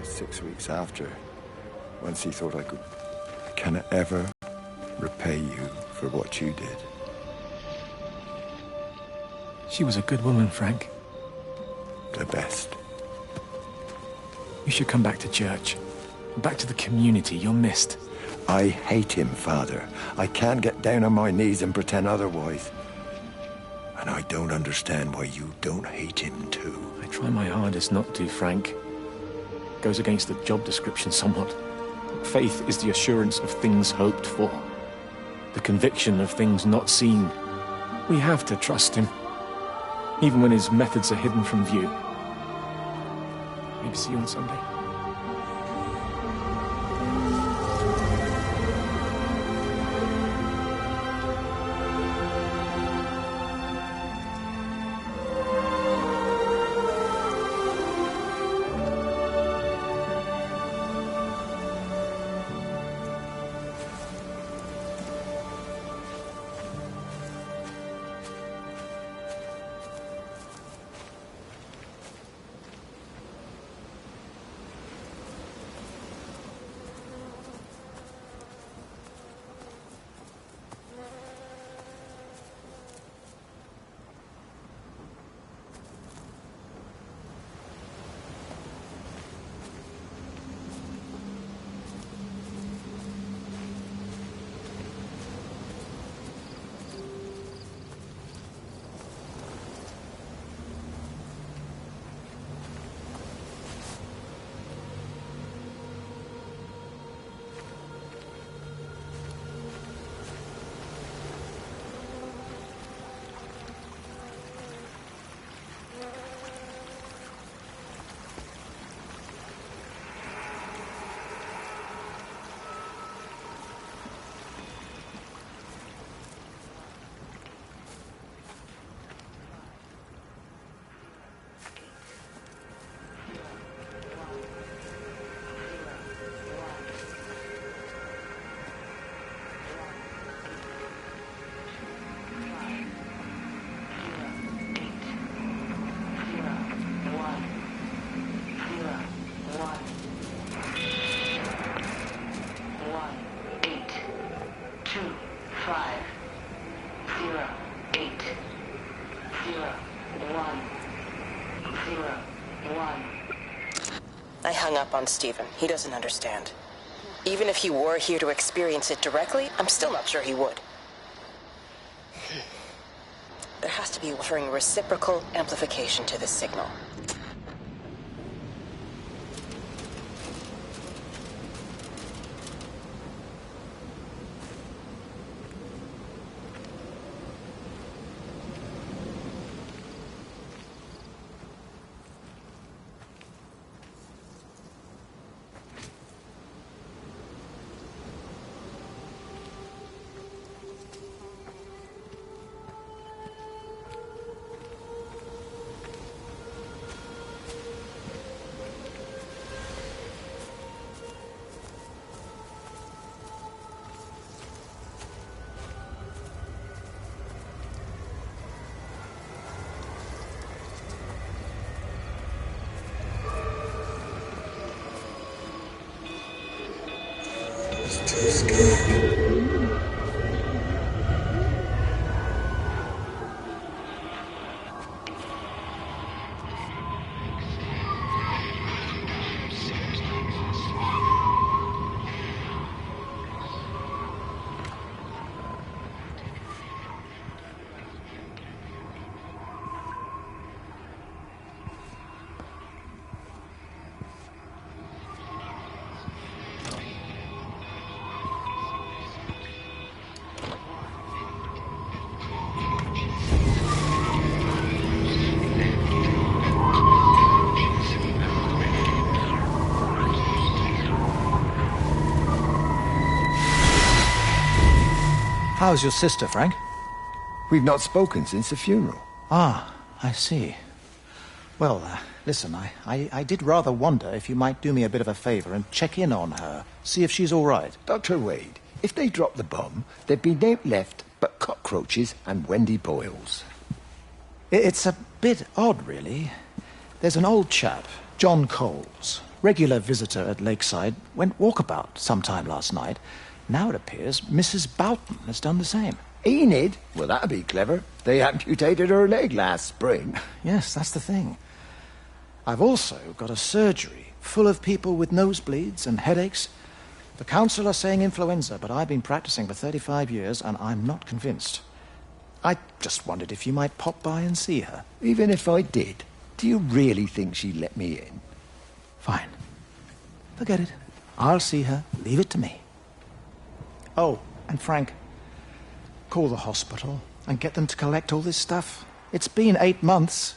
about 6 weeks after. Once he thought I could... Can I ever repay you for what you did? She was a good woman, Frank. The best. You should come back to church. Back to the community. You're missed. I hate him, Father. I can't get down on my knees and pretend otherwise. And I don't understand why you don't hate him too. I try my hardest not to, Frank. Goes against the job description somewhat. Faith is the assurance of things hoped for. The conviction of things not seen. We have to trust him. Even when his methods are hidden from view. Maybe see you on Sunday. I hung up on Stephen. He doesn't understand. Even if he were here to experience it directly, I'm still not sure he would. There has to be offering reciprocal amplification to this signal. How's your sister, Frank? We've not spoken since the funeral. Ah, I see. Well, listen, I did rather wonder if you might do me a bit of a favor and check in on her, see if she's all right. Dr. Wade, if they dropped the bomb, there'd be naught left but cockroaches and Wendy boils. It's a bit odd, really. There's an old chap, John Coles. regular visitor at Lakeside went walkabout sometime last night. Now it appears Mrs. Boughton has done the same. Enid? Well, that'd be clever. They amputated her leg last spring. Yes, that's the thing. I've also got a surgery full of people with nosebleeds and headaches. The council are saying influenza, but I've been practicing for 35 years and I'm not convinced. I just wondered if you might pop by and see her. Even if I did, do you really think she'd let me in? Fine. Forget it. I'll see her. Leave it to me. Oh, and Frank, call the hospital and get them to collect all this stuff. It's been 8 months.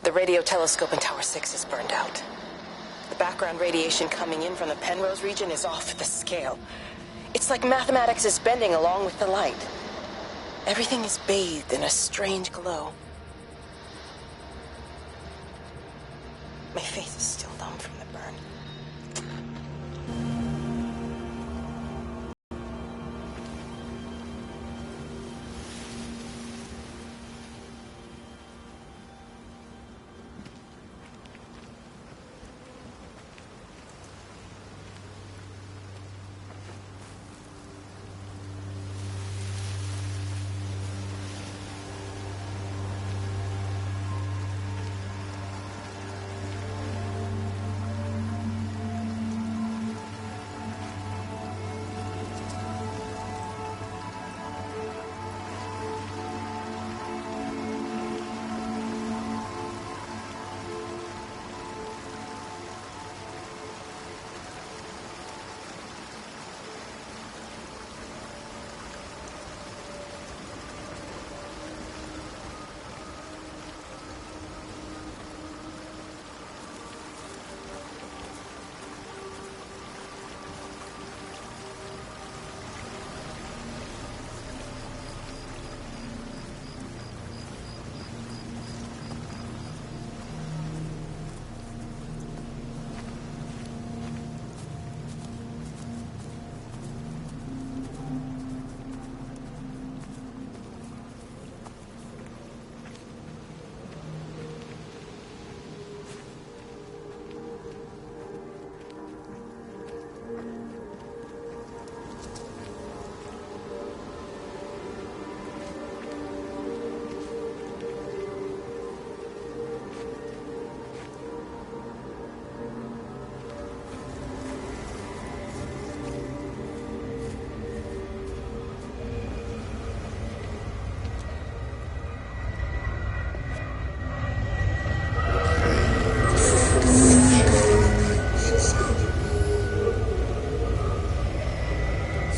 The radio telescope in Tower 6 is burned out. The background radiation coming in from the Penrose region is off the scale. It's like mathematics is bending along with the light. Everything is bathed in a strange glow. My face is still numb from the burn.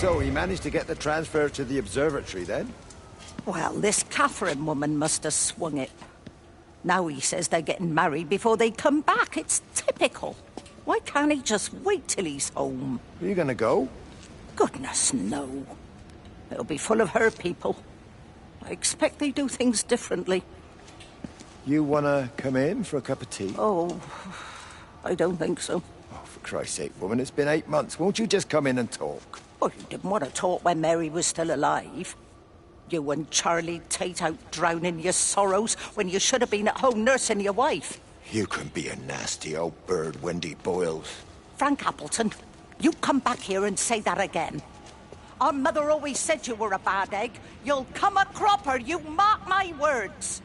So he managed to get the transfer to the observatory then? Well, this Catherine woman must have swung it. Now he says they're getting married before they come back. It's typical. Why can't he just wait till he's home? Are you gonna go? Goodness, no. It'll be full of her people. I expect they do things differently. You wanna come in for a cup of tea? Oh, I don't think so. Oh, for for Christ's sake, woman. It's been 8 months. Won't you just come in and talk? Oh, you didn't want to talk when Mary was still alive. You and Charlie Tate out drowning your sorrows when you should have been at home nursing your wife. You can be a nasty old bird, Wendy Boyles. Frank Appleton, you come back here and say that again. Our mother always said you were a bad egg. You'll come a cropper, you mark my words.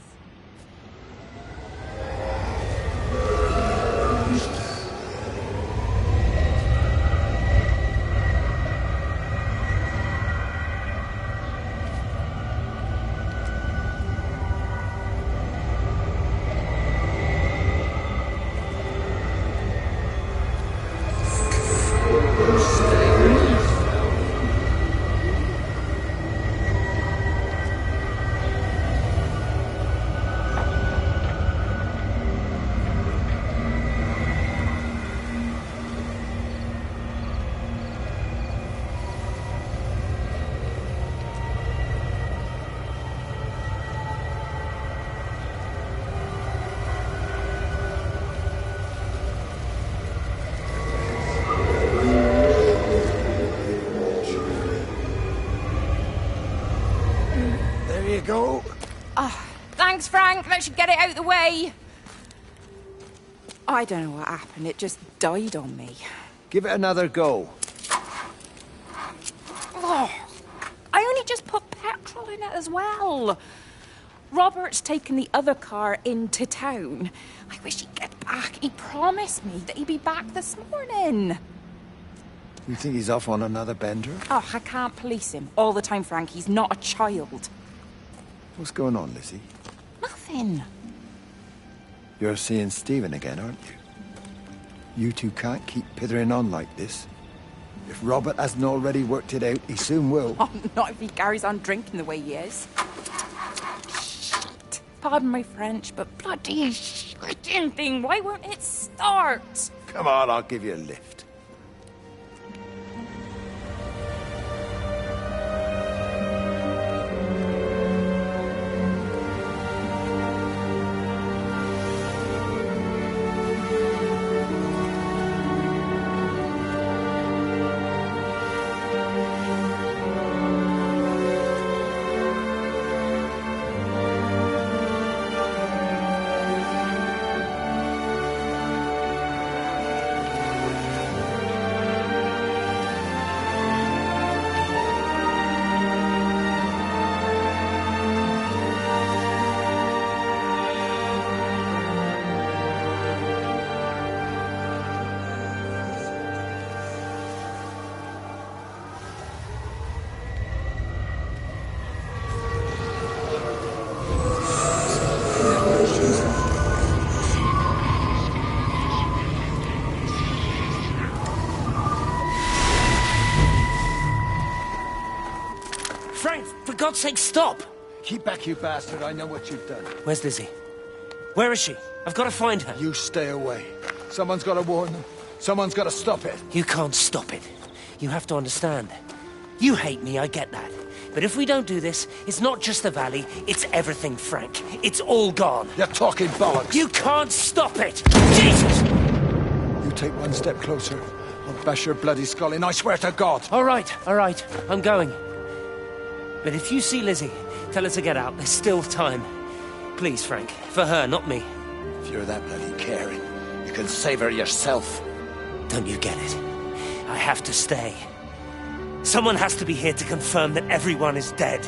There you go. Thanks, Frank. That should get it out of the way. I don't know what happened. It just died on me. Give it another go. Oh, I only just put petrol in it as well. Robert's taken the other car into town. I wish he'd get back. He promised me that he'd be back this morning. You think he's off on another bender? Oh, I can't police him all the time, Frank. He's not a child. What's going on, Lizzie? Nothing. You're seeing Stephen again, aren't you? You two can't keep pithering on like this. If Robert hasn't already worked it out, he soon will. Oh, not if he carries on drinking the way he is. Shit. Pardon my French, but bloody shitting thing. Why won't it start? Come on, I'll give you a lift. Frank, for God's sake, stop! Keep back, you bastard. I know what you've done. Where's Lizzie? Where is she? I've got to find her. You stay away. Someone's got to warn them. Someone's got to stop it. You can't stop it. You have to understand. You hate me, I get that. But if we don't do this, it's not just the valley, it's everything, Frank. It's all gone. You're talking bollocks. You can't stop it! Jesus! You take one step closer, I'll bash your bloody skull in, I swear to God. All right, I'm going. But if you see Lizzie, tell her to get out. There's still time. Please, Frank. For her, not me. If you're that bloody caring, you can save her yourself. Don't you get it? I have to stay. Someone has to be here to confirm that everyone is dead.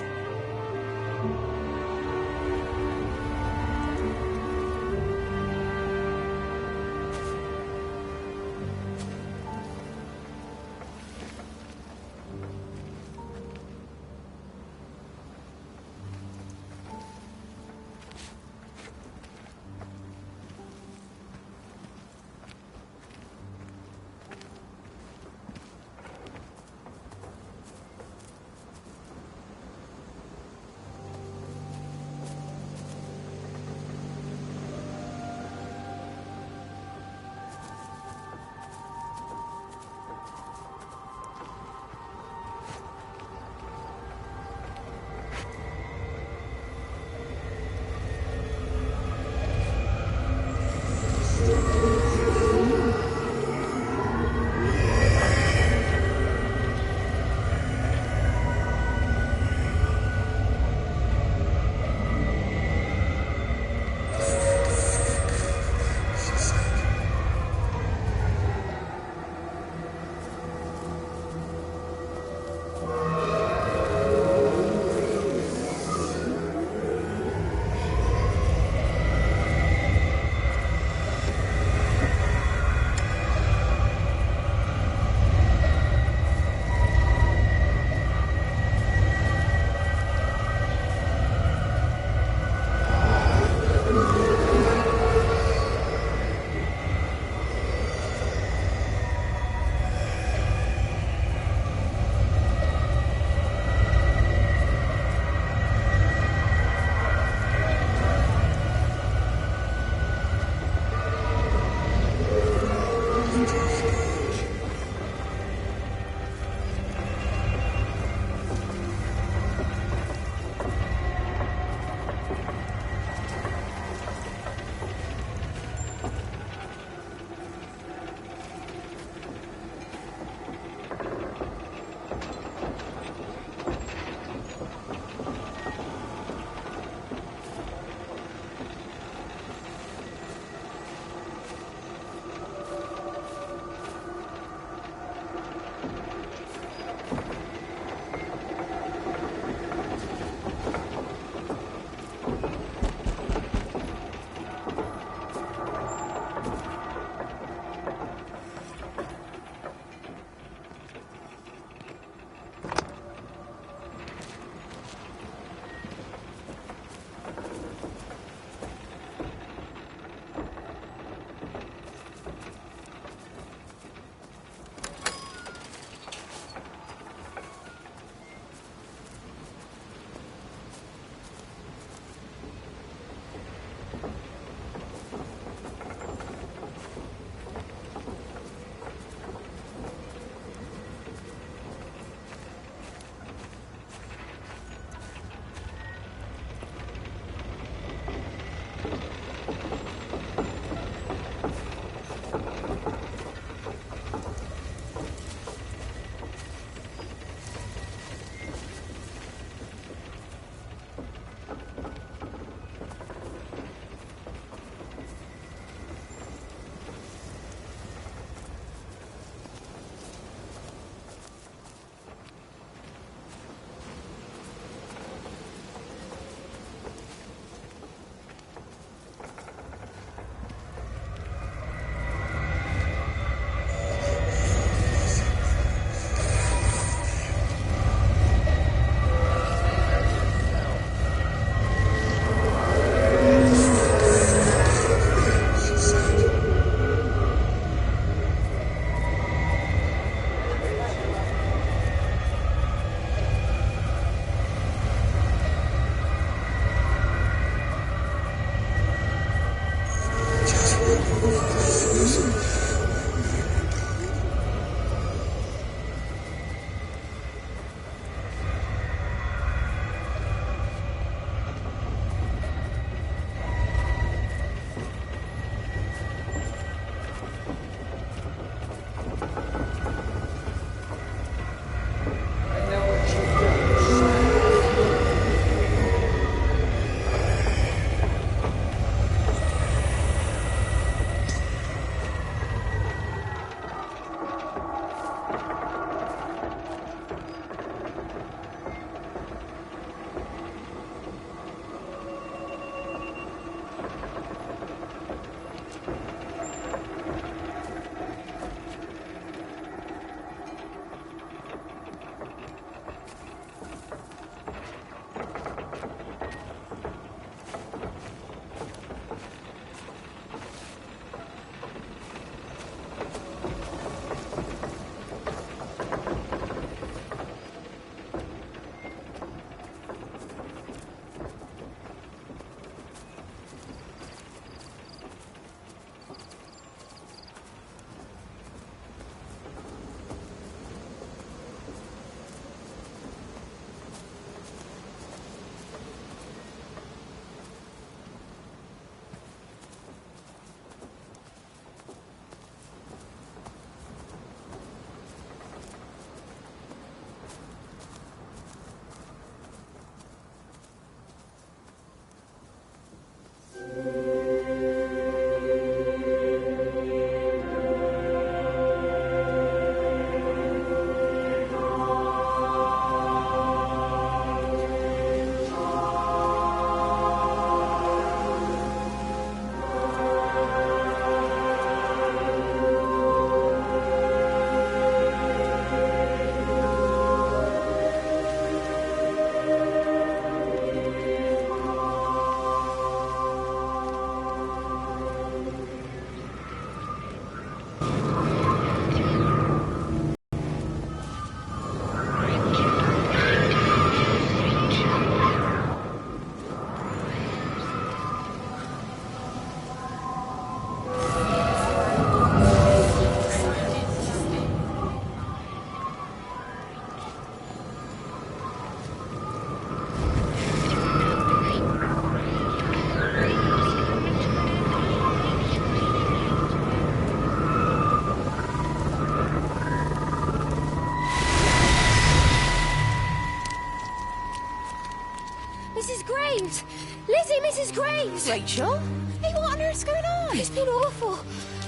Mrs. Graves! Rachel? Hey, what on earth's going on? It's been awful.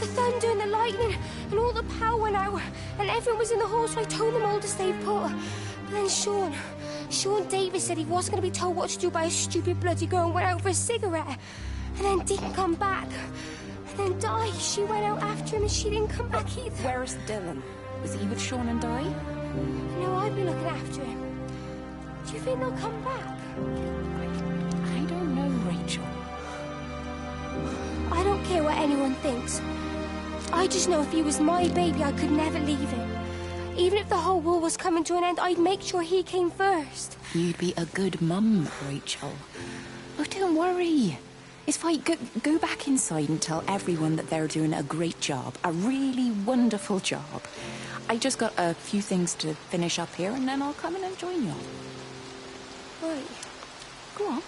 The thunder and the lightning and all the power went out and everyone was in the hall, so I told them all to stay put. But then Sean Davis said he wasn't going to be told what to do by a stupid bloody girl and went out for a cigarette. And then didn't come back. And then Di, she went out after him and she didn't come back either. Where's Dylan? Was he with Sean and Di? No, I'd be looking after him. Do you think they'll come back? I don't know, Rachel. I don't care what anyone thinks. I just know if he was my baby, I could never leave him. Even if the whole world was coming to an end, I'd make sure he came first. You'd be a good mum, Rachel. Oh, don't worry. It's fine. Go back inside and tell everyone that they're doing a great job. A really wonderful job. I just got a few things to finish up here, and then I'll come in and join you. Right. Go on.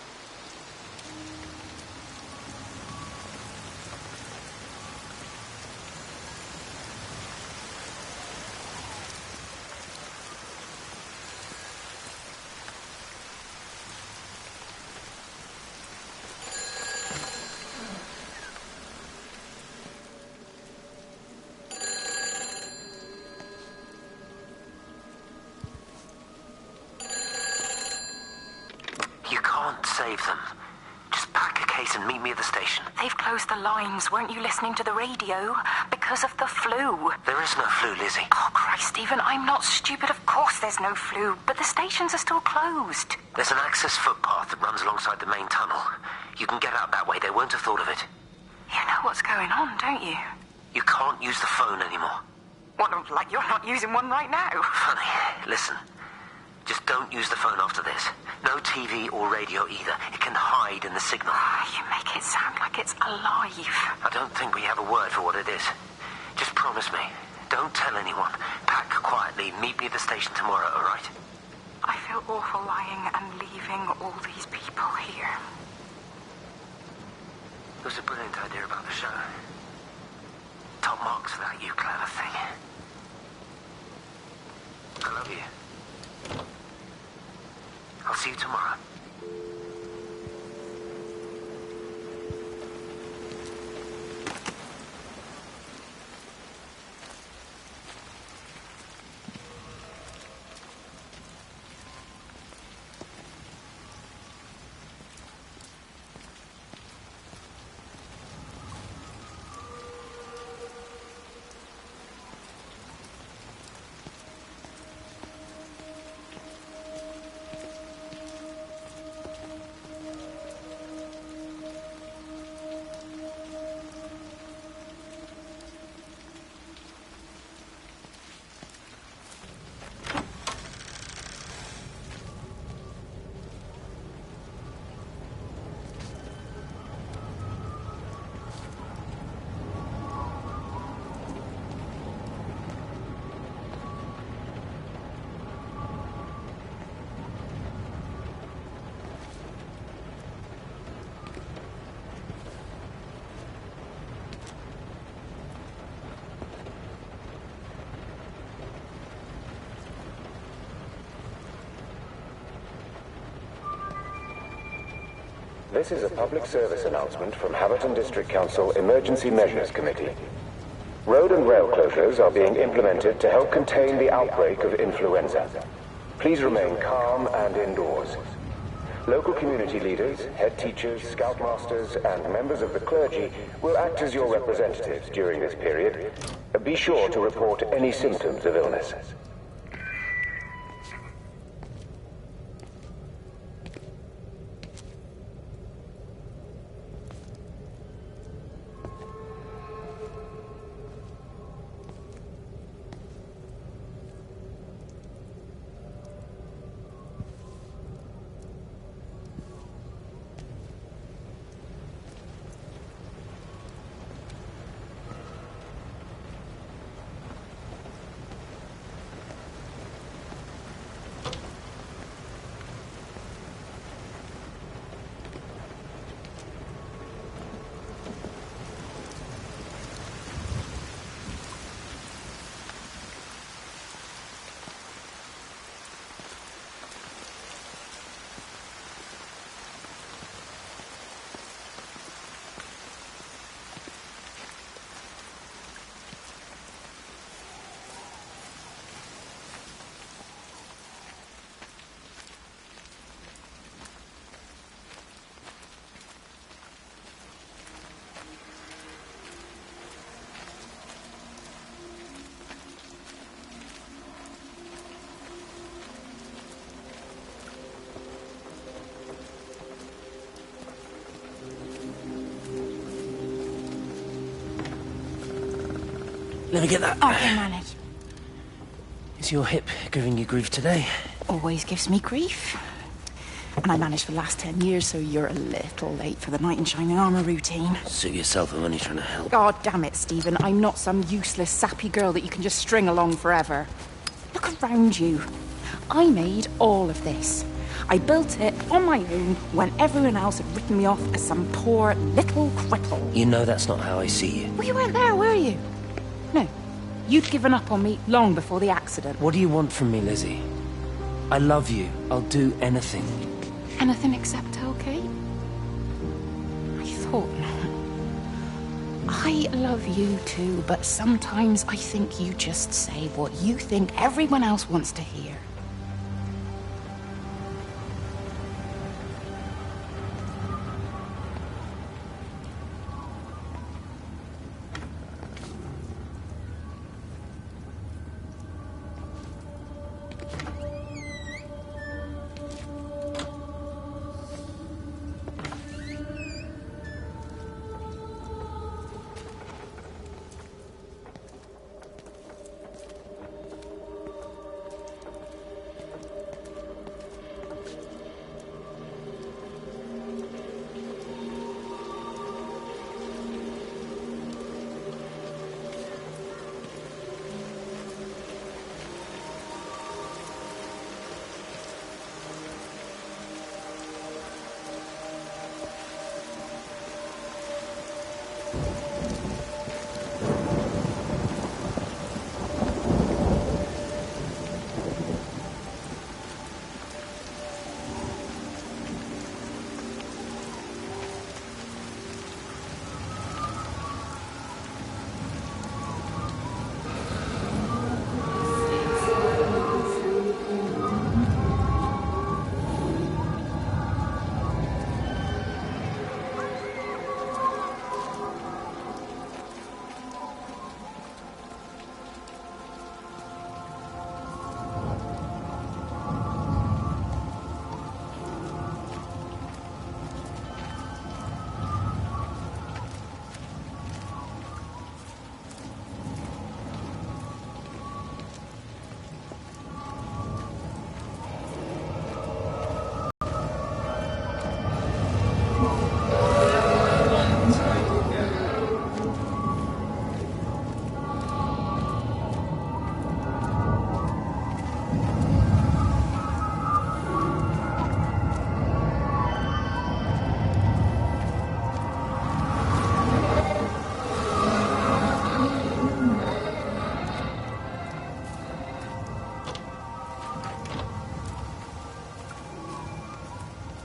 Save them. Just pack a case and meet me at the station. They've closed the lines. Weren't you listening to the radio? Because of the flu. There is no flu, Lizzie. Oh, Christ, Stephen, I'm not stupid. Of course there's no flu, but the stations are still closed. There's an access footpath that runs alongside the main tunnel. You can get out that way. They won't have thought of it. You know what's going on, don't you? You can't use the phone anymore. What, like you're not using one right now? Funny. Listen. Just don't use the phone after this. No TV or radio either. It can hide in the signal. You make it sound like it's alive. I don't think we have a word for what it is. Just promise me. Don't tell anyone. Pack quietly. Meet me at the station tomorrow, all right? I feel awful lying and leaving all these people here. It was a brilliant idea about the show. Top marks for that, you clever thing. I love you. I'll see you tomorrow. This is a public service announcement from Haverton District Council Emergency Measures Committee. Road and rail closures are being implemented to help contain the outbreak of influenza. Please remain calm and indoors. Local community leaders, head teachers, scoutmasters, and members of the clergy will act as your representatives during this period. Be sure to report any symptoms of illness. Let me get that. I can manage. Is your hip giving you grief today? Always gives me grief. And I managed for the last 10 years, so you're a little late for the knight in shining armour routine. Suit yourself, I'm only trying to help. God damn it, Stephen. I'm not some useless, sappy girl that you can just string along forever. Look around you. I made all of this. I built it on my own when everyone else had written me off as some poor little cripple. You know that's not how I see you. Well, you weren't there, were you? No. You'd given up on me long before the accident. What do you want from me, Lizzie? I love you. I'll do anything. Anything except tell Kate? I thought not. I love you too, but sometimes I think you just say what you think everyone else wants to hear.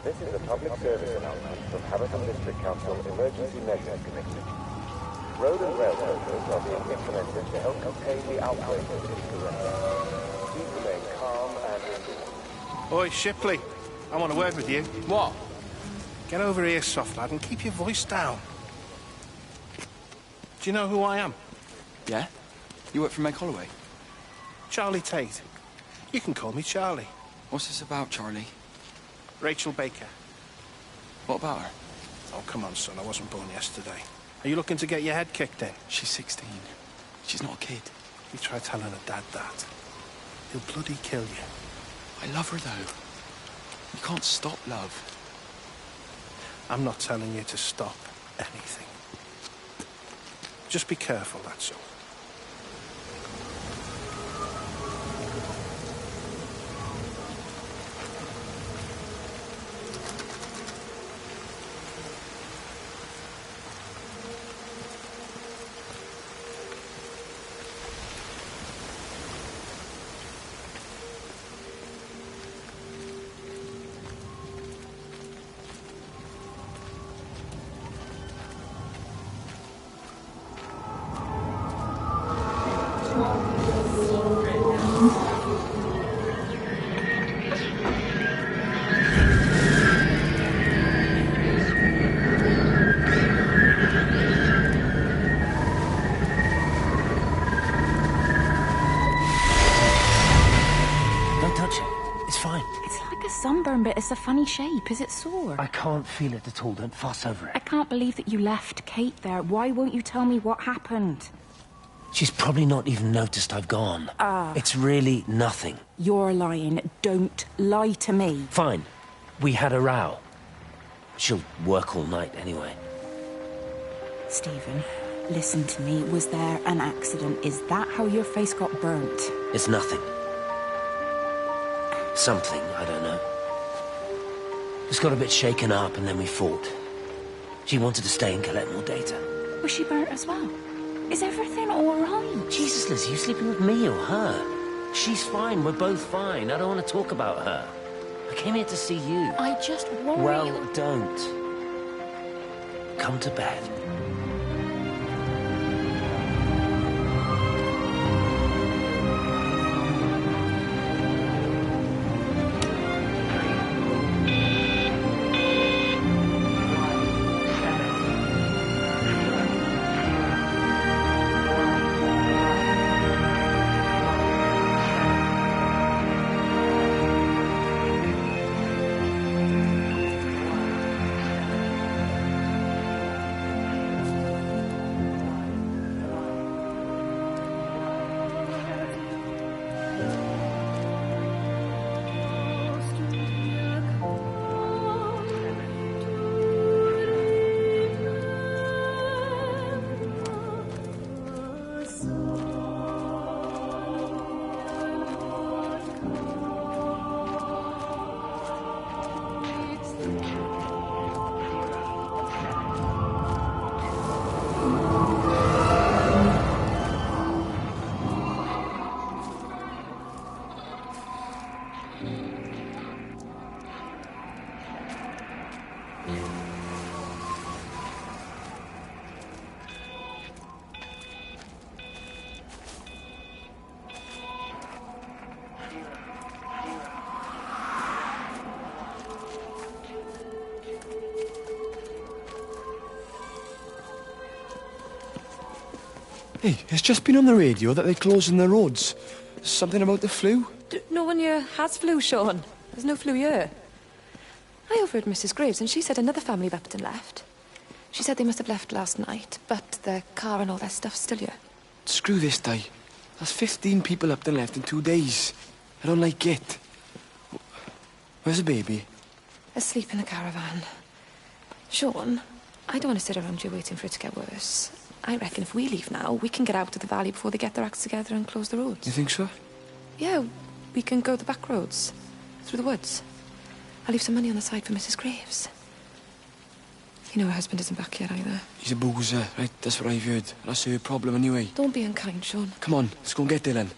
This is a public service announcement from Haverton District Council Emergency Measures Committee. Road and rail closures are being implemented to help contain the outbreak of influenza. Please remain calm and indoors. Oi, Shipley, I want a word with you. What? Get over here, soft lad, and keep your voice down. Do you know who I am? Yeah? You work for Meg Holloway? Charlie Tate. You can call me Charlie. What's this about, Charlie? Rachel Baker. What about her? Oh, come on, son, I wasn't born yesterday. Are you looking to get your head kicked in? She's 16. She's not a kid. You try telling her dad that. He'll bloody kill you. I love her, though. You can't stop love. I'm not telling you to stop anything. Just be careful, that's all. Sunburn, but it's a funny shape. Is it sore? I can't feel it at all. Don't fuss over I it. can't believe that you left Kate there. Why won't you tell me what happened? She's probably not even noticed I've gone. It's really nothing. You're lying. Don't lie to me. Fine. We had a row. She'll work all night anyway. Stephen, listen to me. Was there an accident? Is that how your face got burnt? It's nothing. Something, I don't know. Just got a bit shaken up and then we fought. She wanted to stay and collect more data. Was she burnt as well? Is everything all right? Jesus, Liz, are you sleeping with me or her? She's fine. We're both fine. I don't want to talk about her. I came here to see you. I just worry... Well, don't. Come to bed. Hey, it's just been on the radio that they're closing the roads. Something about the flu? No one here has flu, Sean. There's no flu here. I overheard Mrs. Graves, and she said another family of Upton left. She said they must have left last night, but their car and all their stuff's still here. Screw this, Di. There's 15 people up and left in 2 days. I don't like it. Where's the baby? Asleep in the caravan. Sean, I don't want to sit around here waiting for it to get worse. I reckon if we leave now, we can get out of the valley before they get their acts together and close the roads. You think so? Yeah, we can go the back roads, through the woods. I'll leave some money on the side for Mrs. Graves. You know her husband isn't back yet either. He's a boozer, right? That's what I've heard. That's her problem anyway. Don't be unkind, Sean. Come on, let's go and get Dylan.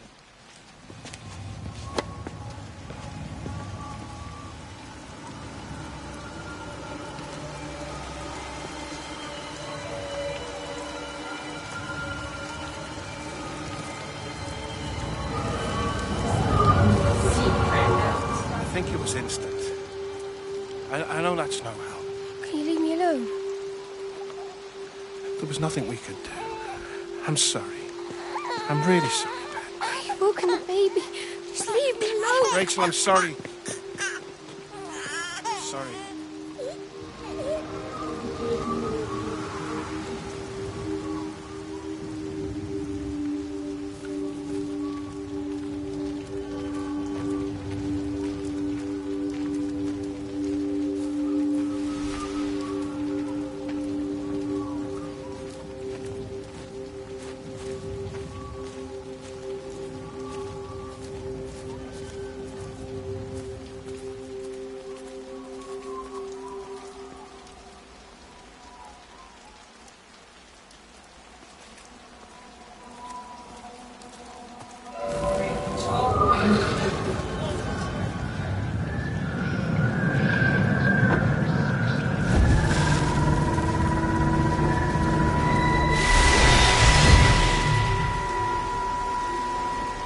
I think it was instant. I know that's no help. Can you leave me alone? There was nothing we could do. I'm sorry. I'm really sorry, Ben. You've woken the baby. Just leave me alone. Rachel, I'm sorry. Sorry.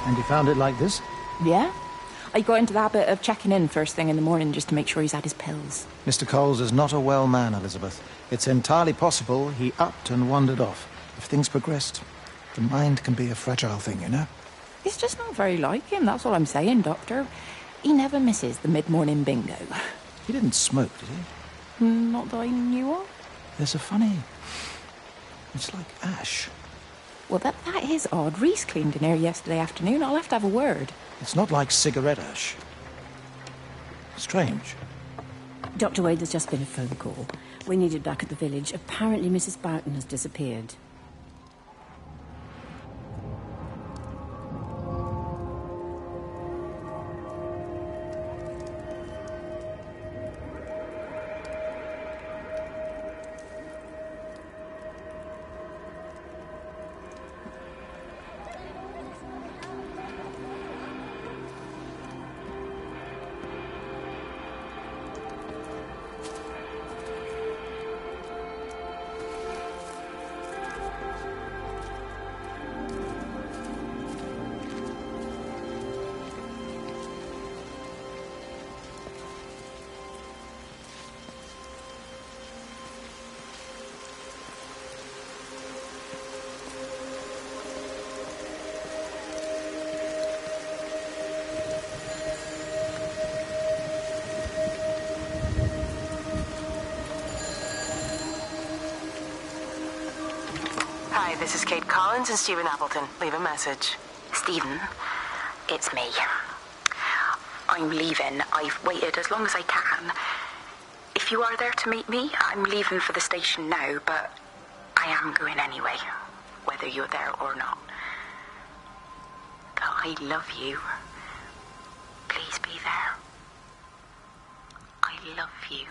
And you found it like this? Yeah. I got into the habit of checking in first thing in the morning just to make sure he's had his pills. Mr. Coles is not a well man, Elizabeth. It's entirely possible he upped and wandered off. If things progressed, the mind can be a fragile thing, you know? It's just not very like him, that's all I'm saying, Doctor. He never misses the mid-morning bingo. He didn't smoke, did he? Not that I knew of. There's a funny... It's like ash. Well, that is odd. Reese cleaned in here yesterday afternoon. I'll have to have a word. It's not like cigarette ash. Strange. Dr. Wade, there's just been a phone call. We needed back at the village. Apparently Mrs. Boughton has disappeared. Hi, this is Kate Collins and Stephen Appleton. Leave a message. Stephen, it's me. I'm leaving. I've waited as long as I can. If you are there to meet me, I'm leaving for the station now, but I am going anyway, whether you're there or not. I love you. Please be there. I love you.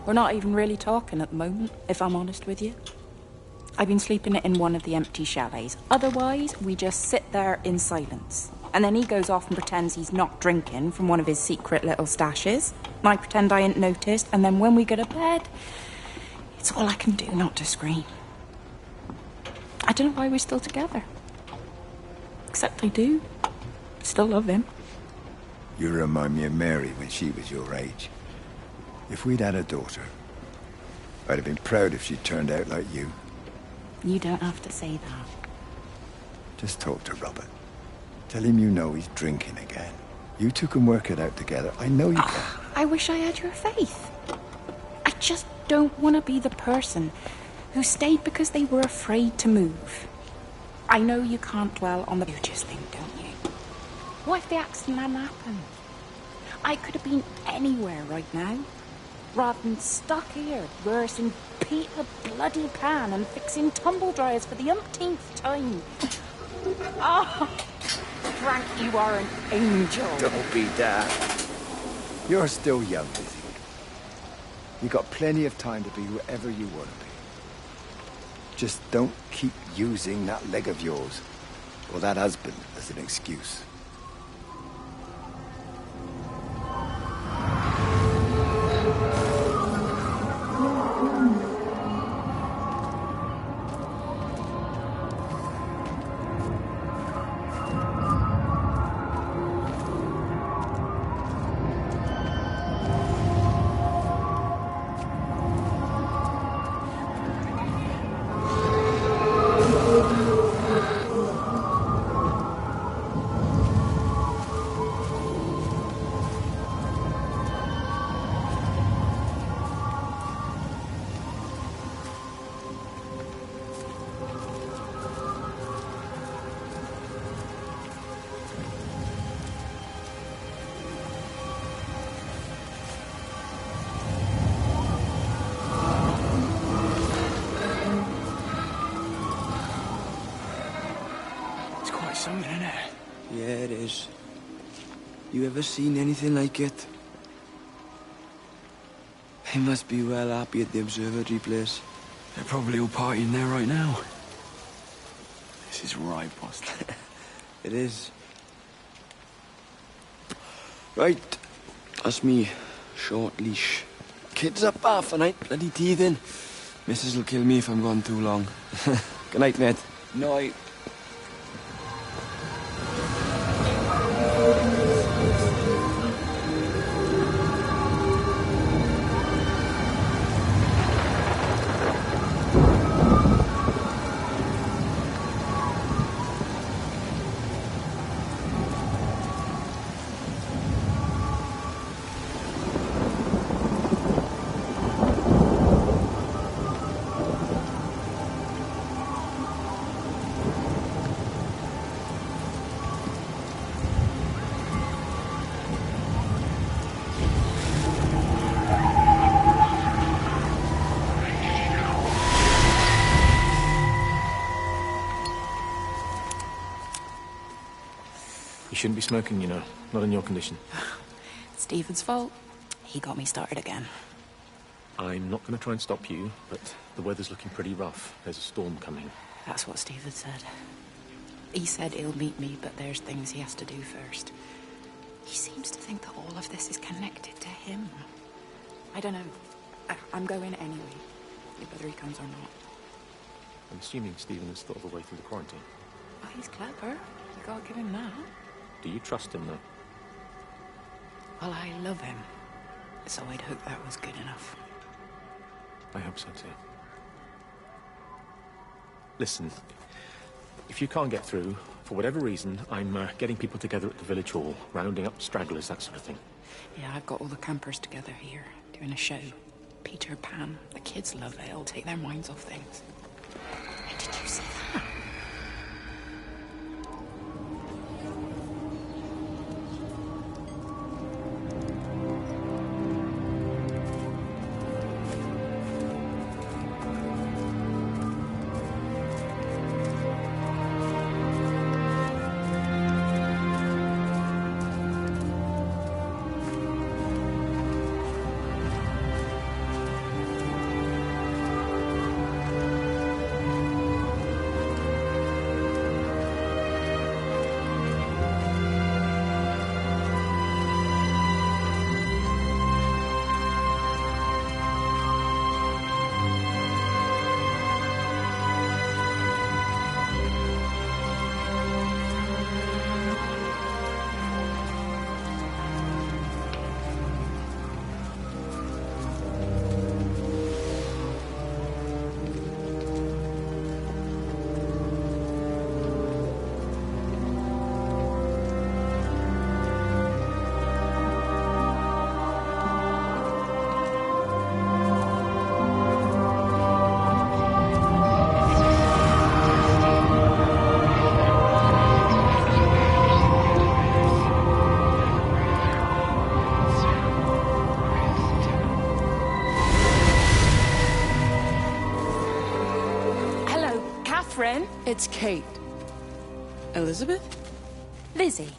We're not even really talking at the moment, if I'm honest with you. I've been sleeping in one of the empty chalets. Otherwise, we just sit there in silence. And then he goes off and pretends he's not drinking from one of his secret little stashes. And I pretend I ain't noticed. And then when we go to bed, it's all I can do not to scream. I don't know why we're still together. Except I do. Still love him. You remind me of Mary when she was your age. If we'd had a daughter, I'd have been proud if she turned out like you. You don't have to say that. Just talk to Robert. Tell him you know he's drinking again. You two can work it out together. I know you can. I wish I had your faith. I just don't want to be the person who stayed because they were afraid to move. I know you can't dwell on the future thing, don't you? What if the accident hadn't happened? I could have been anywhere right now, rather than stuck here, rehearsing Peter bloody Pan and fixing tumble dryers for the umpteenth time. Oh, Frank, you are an angel. Don't be daft. You're still young, Lizzie. You got plenty of time to be whoever you want to be. Just don't keep using that leg of yours or that husband as an excuse. Isn't it? Yeah, it is. You ever seen anything like it? They must be well happy at the observatory place. They're probably all partying there right now. This is right, boss. It is. Right. That's me. Short leash. Kids up half a night, bloody teething. Missus will kill me if I'm gone too long. Good night, mate. Night. You shouldn't be smoking, you know. Not in your condition. Stephen's fault. He got me started again. I'm not going to try and stop you, but the weather's looking pretty rough. There's a storm coming. That's what Stephen said. He said he'll meet me, but there's things he has to do first. He seems to think that all of this is connected to him. I don't know. I'm going anyway, whether he comes or not. I'm assuming Stephen has thought of a way through the quarantine. Oh, he's clever. You gotta give him that. Do you trust him, though? Well, I love him. So I'd hope that was good enough. I hope so, too. Listen, if you can't get through, for whatever reason, I'm getting people together at the village hall, rounding up stragglers, that sort of thing. Yeah, I've got all the campers together here, doing a show. Peter Pan. The kids love it. It'll take their minds off things. Hey, did you see that? It's Kate. Elizabeth? Lizzie.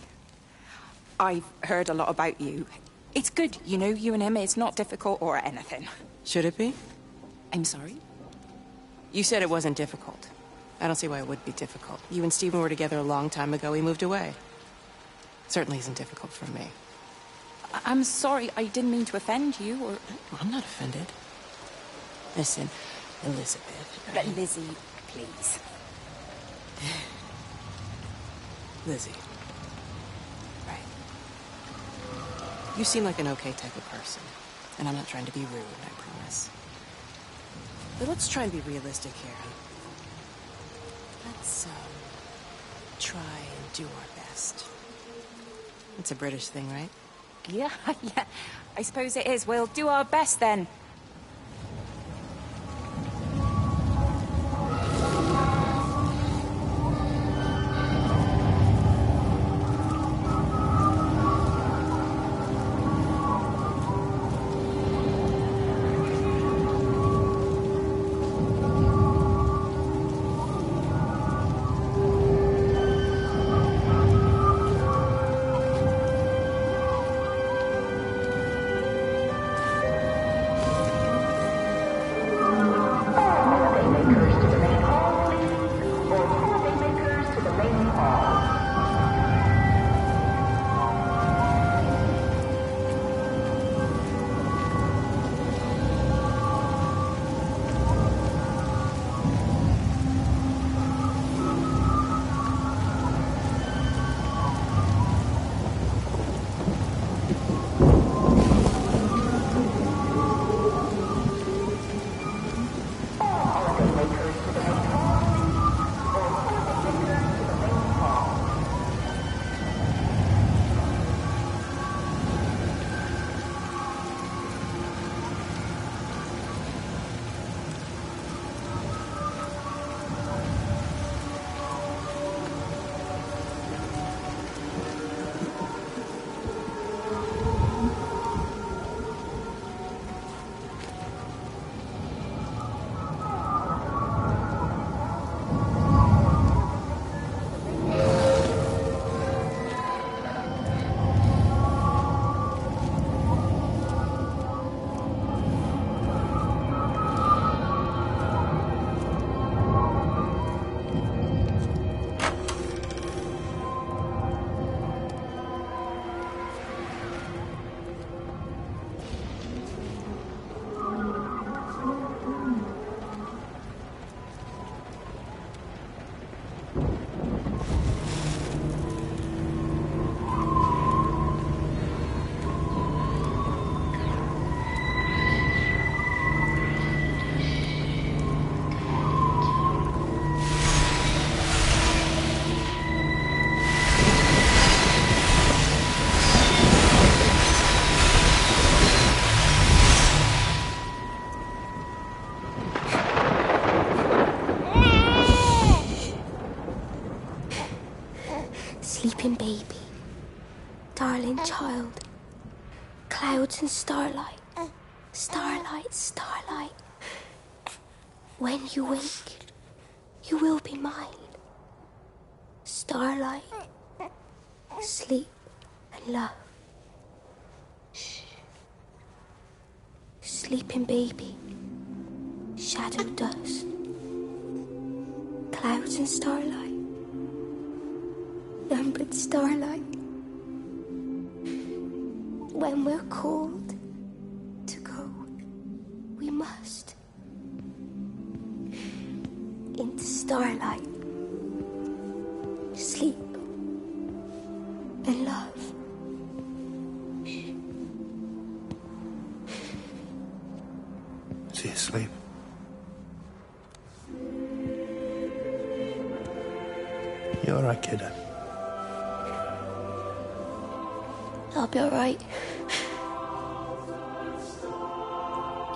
I've heard a lot about you. It's good, you know, you and him. It's not difficult or anything. Should it be? I'm sorry? You said it wasn't difficult. I don't see why it would be difficult. You and Stephen were together a long time ago. He moved away. Certainly isn't difficult for me. I'm sorry. I didn't mean to offend you, or... I'm not offended. Listen, Elizabeth... Lizzie, please. Lizzie. Right. You seem like an okay type of person. And I'm not trying to be rude, I promise. But let's try and be realistic here. Let's, try and do our best. It's a British thing, right? Yeah, yeah. I suppose it is. We'll do our best, then. sleeping baby, darling child, clouds and starlight, starlight, starlight. When you wake, you will be mine. Starlight, sleep and love. Shh. Sleeping baby, shadow dust, clouds and starlight, numbered starlight. When we're called to go, we must. Into starlight, sleep and love. Is he asleep? You all right, kiddo? I'll be all right.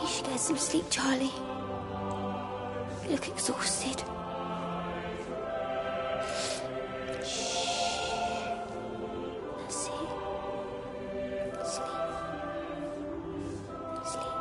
You should get some sleep, Charlie. You look exhausted. That's it. Sleep. Sleep.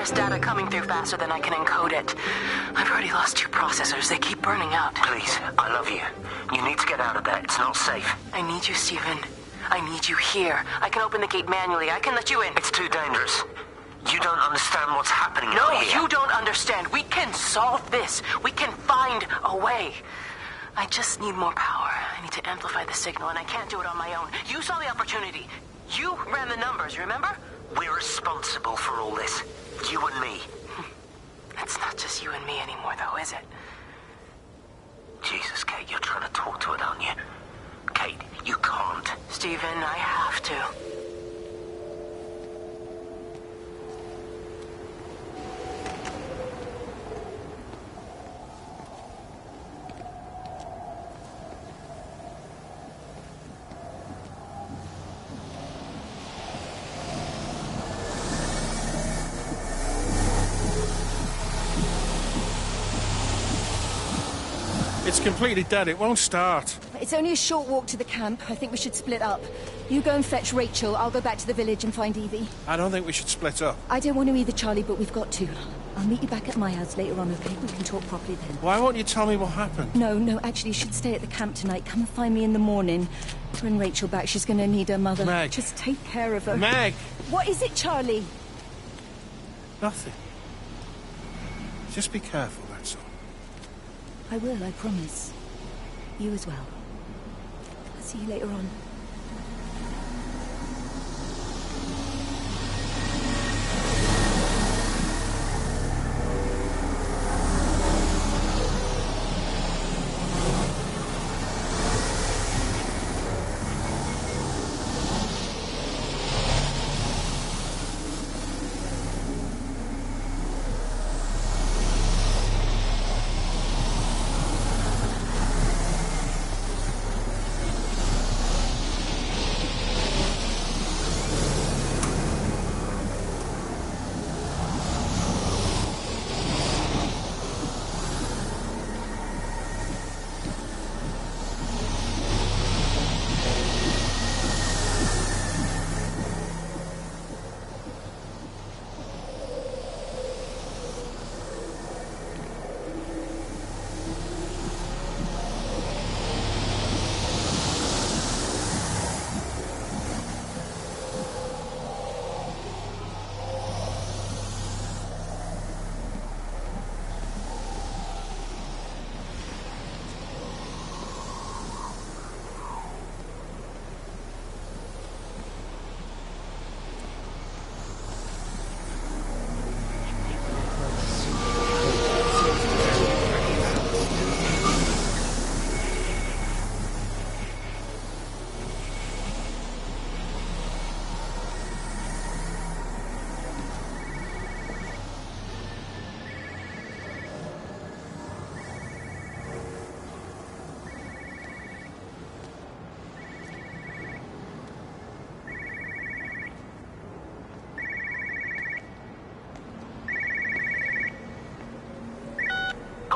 this data coming through faster than I can encode it. I've already lost 2 processors. They keep burning out. Please, I love you. You need to get out of there. It's not safe. I need you, Stephen. I need you here. I can open the gate manually. I can let you in. It's too dangerous. You don't understand what's happening No, out here. you don't understand. We can solve this. We can find a way. I just need more power. I need to amplify the signal, and I can't do it on my own. You saw the opportunity. You ran the numbers, remember? We're responsible for all this. You and me. It's not just you and me anymore, though, is it? Jesus, Kate, you're trying to talk to it, aren't you? Kate, you can't. Stephen, I have to. It's completely dead. It won't start. It's only a short walk to the camp. I think we should split up. You go and fetch Rachel. I'll go back to the village and find Evie. I don't think we should split up. I don't want to either, Charlie, but we've got to. I'll meet you back at my house later on, okay? We can talk properly then. Why won't you tell me what happened? No, actually, you should stay at the camp tonight. Come and find me in the morning. Bring Rachel back. She's going to need her mother. Meg. Just take care of her. Meg! What is it, Charlie? Nothing. Just be careful, that's all. I will, I promise. You as well. I'll see you later on.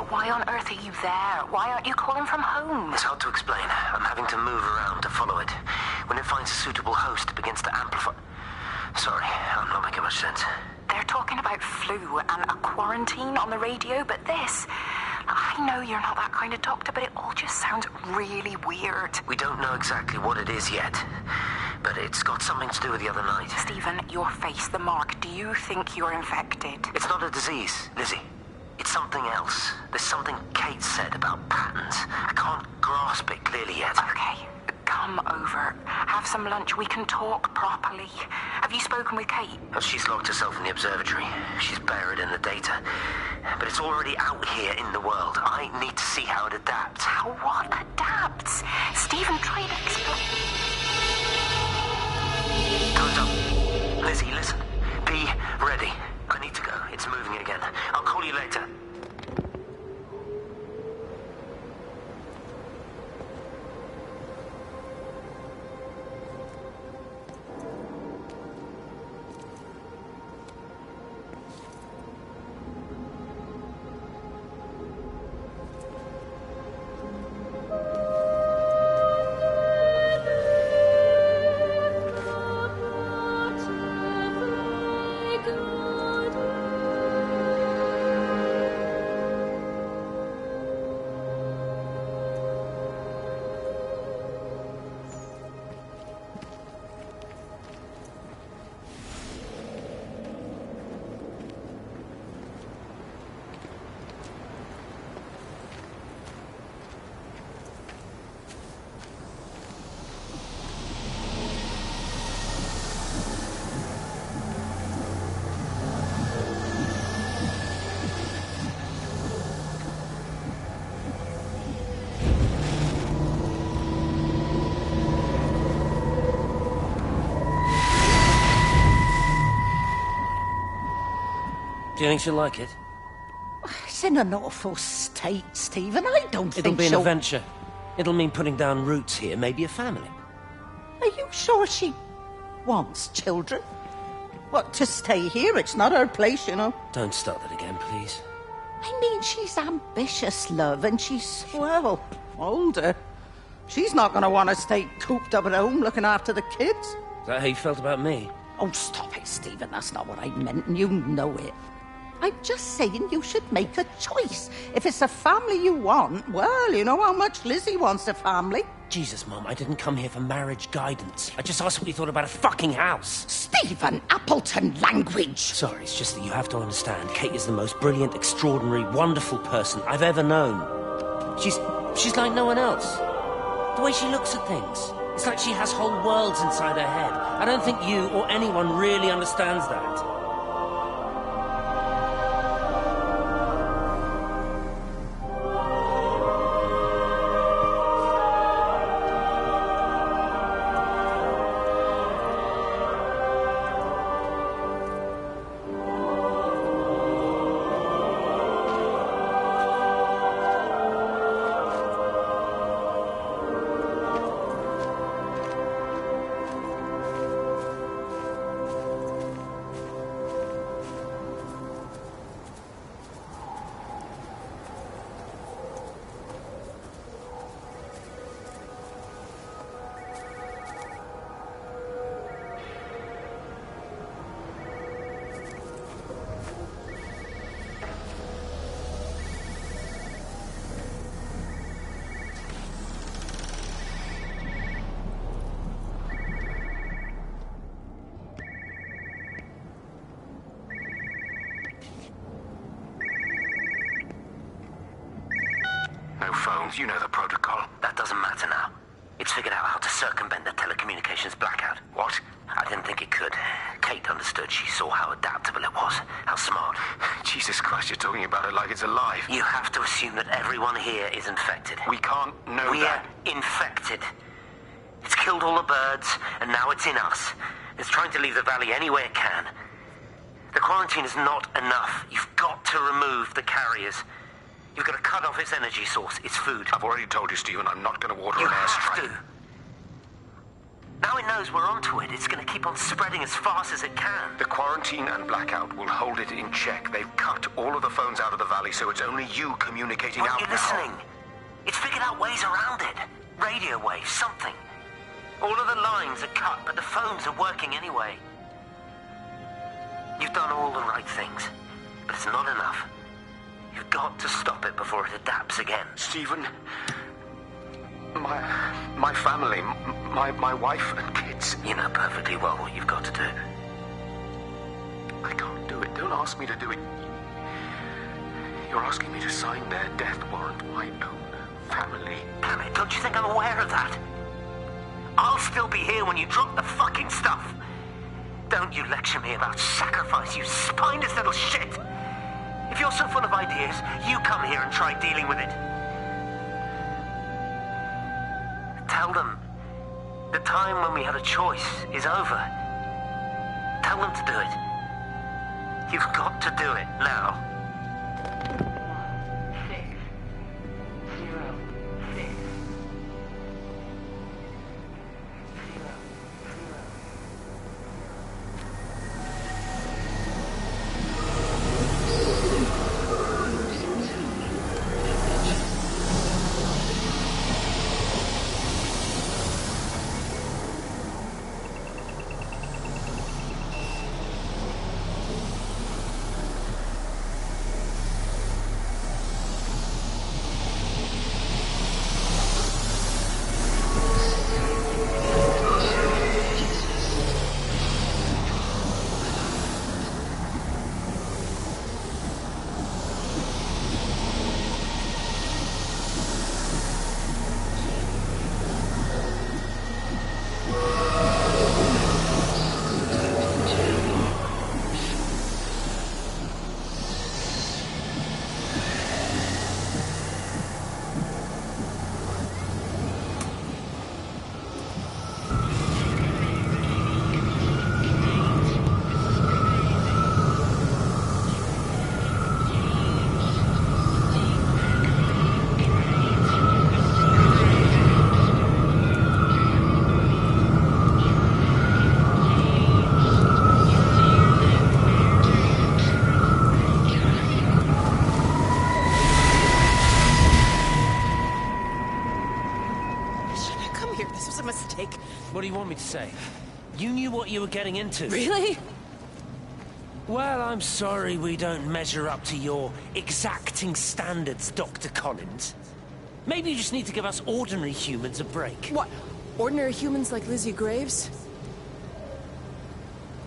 Why on earth are you there? Why aren't you calling from home? It's hard to explain. I'm having to move around to follow it. When it finds a suitable host, it begins to amplify... Sorry, I'm not making much sense. They're talking about flu and a quarantine on the radio, but this... I know you're not that kind of doctor, but it all just sounds really weird. We don't know exactly what it is yet, but it's got something to do with the other night. Stephen, your face, the mark, do you think you're infected? It's not a disease, Lizzie. It's something else. There's something Kate said about patterns. I can't grasp it clearly yet. Okay, come over. Have some lunch. We can talk properly. Have you spoken with Kate? Well, she's locked herself in the observatory. She's buried in the data. But it's already out here in the world. I need to see how it adapts. How what adapts? Stephen, try to explain. Time's up. Lizzie, listen. Be ready. I need to go. It's moving again. I'll call you later. Do you think she'll like it? It's in an awful state, Stephen. I don't It'll think be an she'll... adventure. It'll mean putting down roots here, maybe a family. Are you sure she wants children? What, to stay here? It's not her place, you know. Don't start that again, please. I mean, she's ambitious, love, and she's, well, older. She's not going to want to stay cooped up at home looking after the kids. Is that how you felt about me? Oh, stop it, Stephen. That's not what I meant, and you know it. I'm just saying you should make a choice. If it's a family you want, well, you know how much Lizzie wants a family. Jesus, Mum, I didn't come here for marriage guidance. I just asked what you thought about a fucking house. Stephen Appleton language. Sorry, it's just that you have to understand. Kate is the most brilliant, extraordinary, wonderful person I've ever known. She's like no one else. The way she looks at things. It's like she has whole worlds inside her head. I don't think you or anyone really understands that. No phones, you know the protocol. That doesn't matter now. It's figured out how to circumvent the telecommunications blackout. What? I didn't think it could. Kate understood. She saw how adaptable it was. How smart. Jesus Christ, you're talking about it like it's alive. You have to assume that everyone here is infected. We can't know that. We're infected. It's killed all the birds, and now it's in us. It's trying to leave the valley any way it can. The quarantine is not enough. You've got to remove the carriers. You've got to cut off its energy source, its food. I've already told you, Stephen, I'm not going to water an airstrike. You have to. Now it knows we're onto it. It's going to keep on spreading as fast as it can. The quarantine and blackout will hold it in check. They've cut all of the phones out of the valley, so it's only you communicating out now. You're listening. It's figured out ways around it. Radio waves, something. All of the lines are cut, but the phones are working anyway. You've done all the right things, but it's not enough. You've got to stop it before it adapts again. Stephen, my family, my wife and kids. You know perfectly well what you've got to do. I can't do it. Don't ask me to do it. You're asking me to sign their death warrant, my own family. Damn it, don't you think I'm aware of that? I'll still be here when you drop the fucking stuff. Don't you lecture me about sacrifice, you spineless little shit. If you're so full of ideas, you come here and try dealing with it. Tell them the time when we had a choice is over. Tell them to do it. You've got to do it now. want me to say? You knew what you were getting into. Really? Well, I'm sorry we don't measure up to your exacting standards, Dr. Collins. Maybe you just need to give us ordinary humans a break. What? Ordinary humans like Lizzie Graves?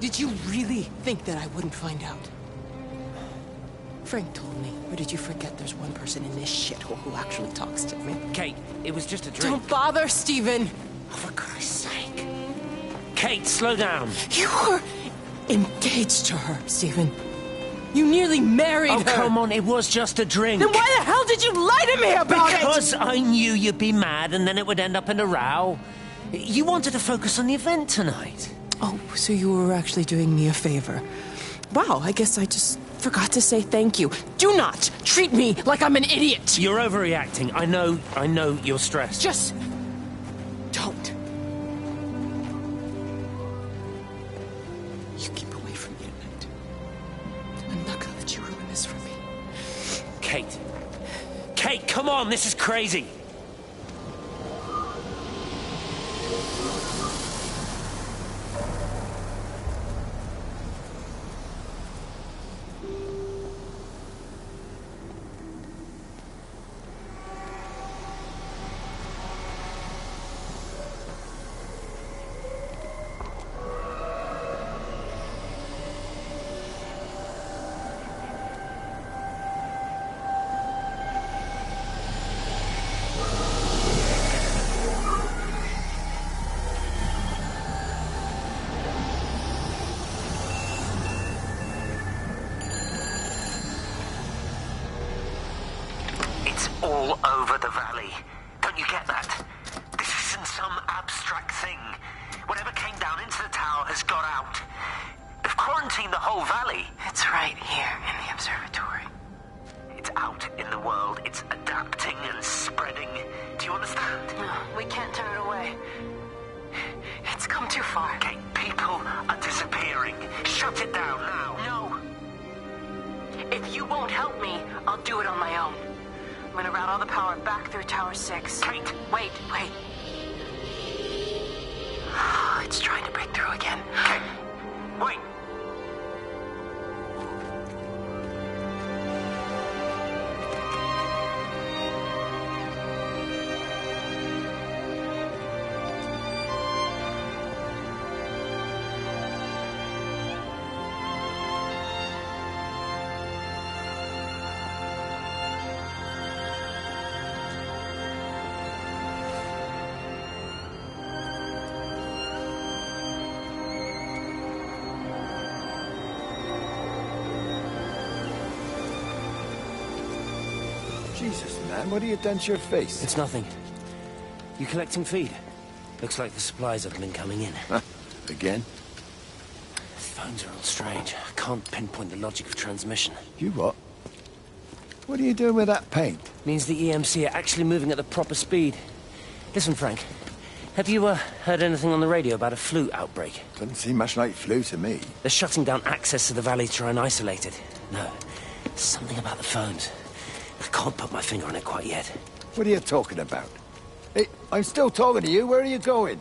Did you really think that I wouldn't find out? Frank told me. Or did you forget there's one person in this shithole who actually talks to me? Kate, it was just a drink. Don't bother, Stephen! Oh, for Christ's sake. Kate, slow down. You were engaged to her, Stephen. You nearly married her. Oh, come on, it was just a drink. Then why the hell did you lie to me about it? Because I knew you'd be mad and then it would end up in a row. You wanted to focus on the event tonight. Oh, so you were actually doing me a favor. Wow, I guess I just forgot to say thank you. Do not treat me like I'm an idiot. You're overreacting. I know you're stressed. Just don't. You keep away from me tonight. I'm not gonna let you ruin this for me. Kate. Kate, come on, this is crazy. All over the valley. Don't you get that? This isn't some abstract thing. Whatever came down into the tower has got out. They've quarantined the whole valley. It's right here in the observatory. It's out in the world. It's adapting and spreading. Do you understand? No, we can't turn it away. It's come too far. Okay, people are disappearing. Shut it down now. No. If you won't help me, I'll do it on my own. I'm gonna route all the power back through Tower 6. Kate! Wait. It's trying to break through again. Kate! Wait! Jesus, man, what have you done to your face? It's nothing. You collecting feed? Looks like the supplies haven't been coming in. Again? The phones are all strange. I can't pinpoint the logic of transmission. You what? What are you doing with that paint? Means the EMC are actually moving at the proper speed. Listen, Frank. Have you heard anything on the radio about a flu outbreak? Doesn't seem much like flu to me. They're shutting down access to the valley to try and isolate it. No, something about the phones. I can't put my finger on it quite yet. What are you talking about? Hey, I'm still talking to you. Where are you going?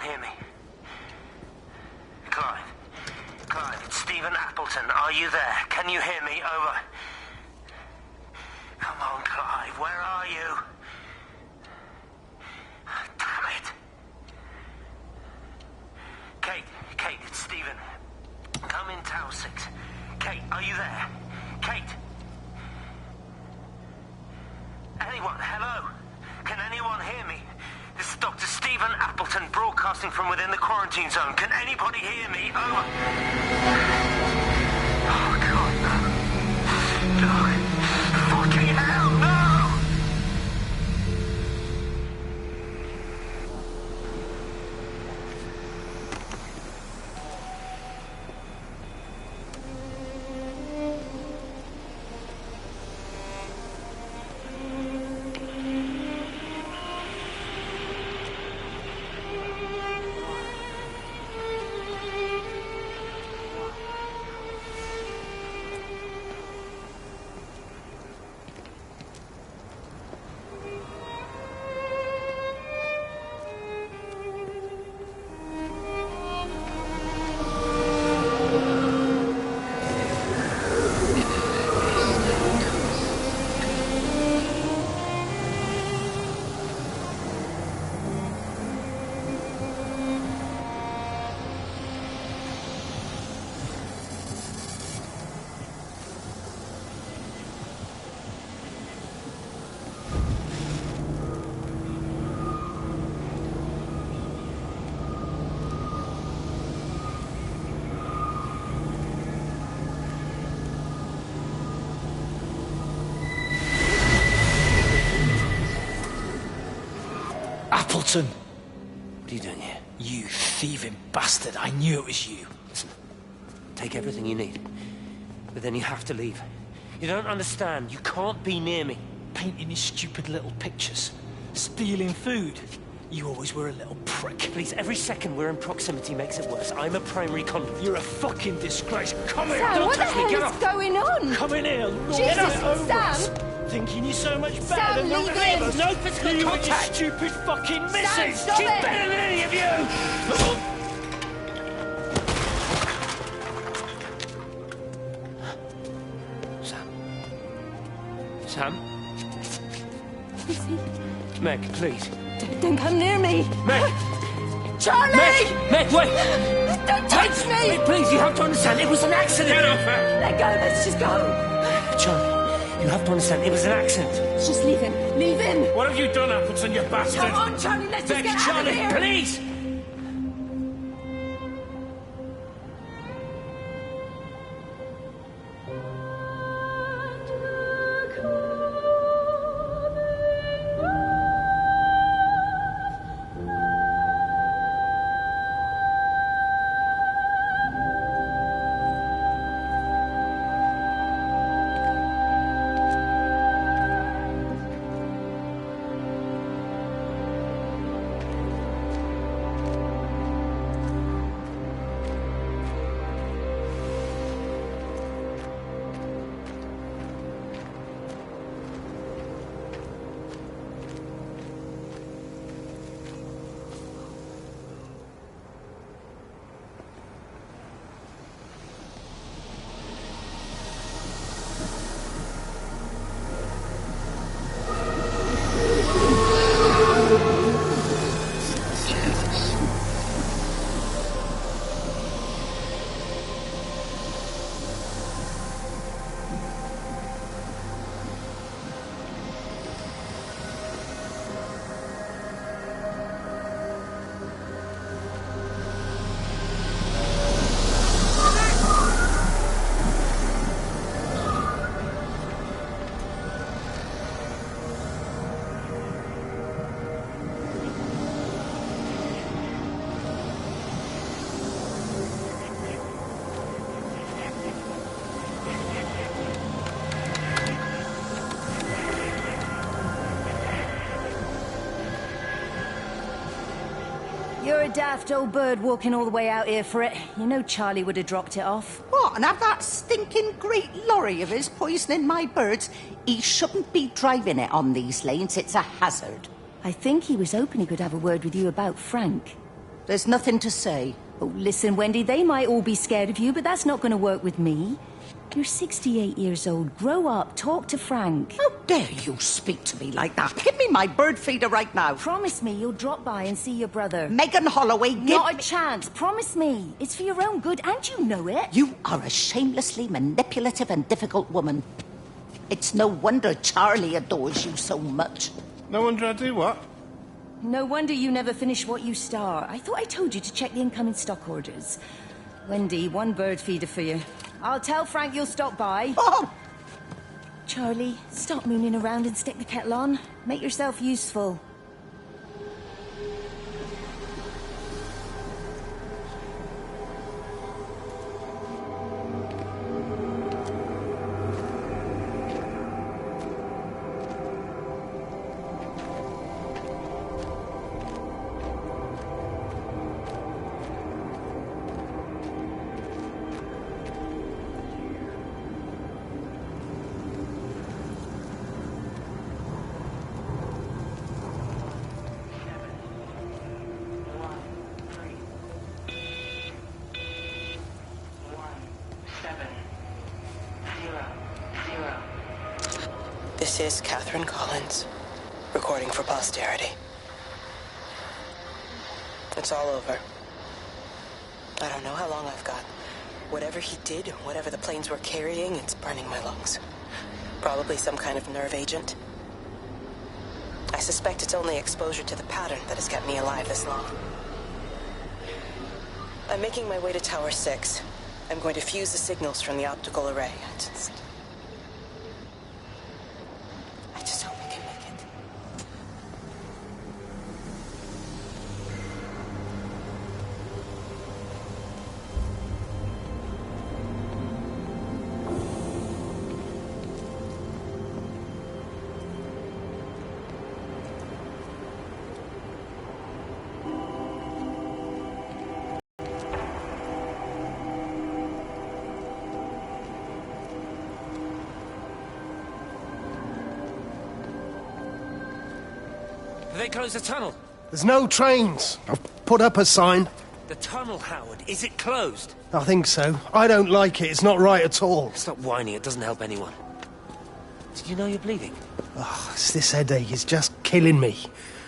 hear me? Clive? Clive, it's Stephen Appleton. Are you there? Can you hear me? Over. Come on, Clive. Where are you? Damn it. Kate, it's Stephen. Come in Tower 6. Kate, are you there? Kate? Anyone? Hello? Can anyone hear me? This is Dr. Stephen Appleton broadcasting from within the quarantine zone. Can anybody hear me? Over. Oh, God, no. No. Fucking hell, no! Appleton! What are you doing here? You thieving bastard. I knew it was you. Listen, take everything you need. But then you have to leave. You don't understand. You can't be near me. Painting his stupid little pictures. Stealing food. You always were a little prick. Please, every second we're in proximity makes it worse. I'm a primary conduit. You're a fucking disgrace. Come here. Sam, Don't what the touch me. hell Get is off. going on? Come in here. Lord, Jesus, get it over us. Sam! Thinking you're so much better Sam, than your leave it. neighbours. No physical You and your contact. stupid fucking missus. stop She's it. better than any of you. Sam? Meg, please. Don't come near me! Meg! Charlie! Meg, wait! Don't touch me! Meg, please, you have to understand, it was an accident! Get off her! Let go, let's just go! Charlie, you have to understand, it was an accident. Just leave him, leave him! What have you done, Appleton, you bastard? Come on, Charlie, let's just Meg, get Charlie, out of here! please! You're a daft old bird walking all the way out here for it. You know Charlie would have dropped it off. What, and have that stinking great lorry of his poisoning my birds? He shouldn't be driving it on these lanes. It's a hazard. I think he was hoping he could have a word with you about Frank. There's nothing to say. Oh, listen, Wendy, they might all be scared of you, but that's not going to work with me. You're 68 years old. Grow up. Talk to Frank. How dare you speak to me like that? Give me my bird feeder right now. Promise me you'll drop by and see your brother. Megan Holloway, Not a chance. Promise me. It's for your own good, and you know it. You are a shamelessly manipulative and difficult woman. It's no wonder Charlie adores you so much. No wonder I do what? No wonder you never finish what you start. I thought I told you to check the incoming stock orders. Wendy, one bird feeder for you. I'll tell Frank you'll stop by. Oh! Charlie, stop mooning around and stick the kettle on. Make yourself useful. This is Catherine Collins, recording for posterity. It's all over. I don't know how long I've got. Whatever he did, whatever the planes were carrying, it's burning my lungs. Probably some kind of nerve agent. I suspect it's only exposure to the pattern that has kept me alive this long. I'm making my way to Tower 6. I'm going to fuse the signals from the optical array. I just hope I can make it. Have they closed the tunnel? There's no trains. I've put up a sign. The tunnel, Howard. Is it closed? I think so. I don't like it. It's not right at all. Stop whining. It doesn't help anyone. Did you know you're bleeding? Oh, it's this headache. It's just killing me.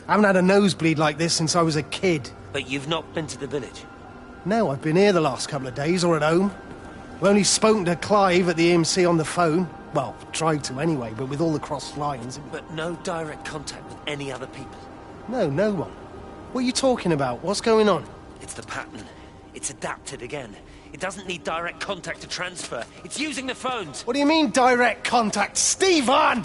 I haven't had a nosebleed like this since I was a kid. But you've not been to the village? No, I've been here the last couple of days, or at home. I've only spoken to Clive at the EMC on the phone. Well, tried to anyway, but with all the crossed lines... But no direct contact with any other people? No, no one. What are you talking about? What's going on? It's the pattern. It's adapted again. It doesn't need direct contact to transfer. It's using the phones. What do you mean, direct contact? Stephen!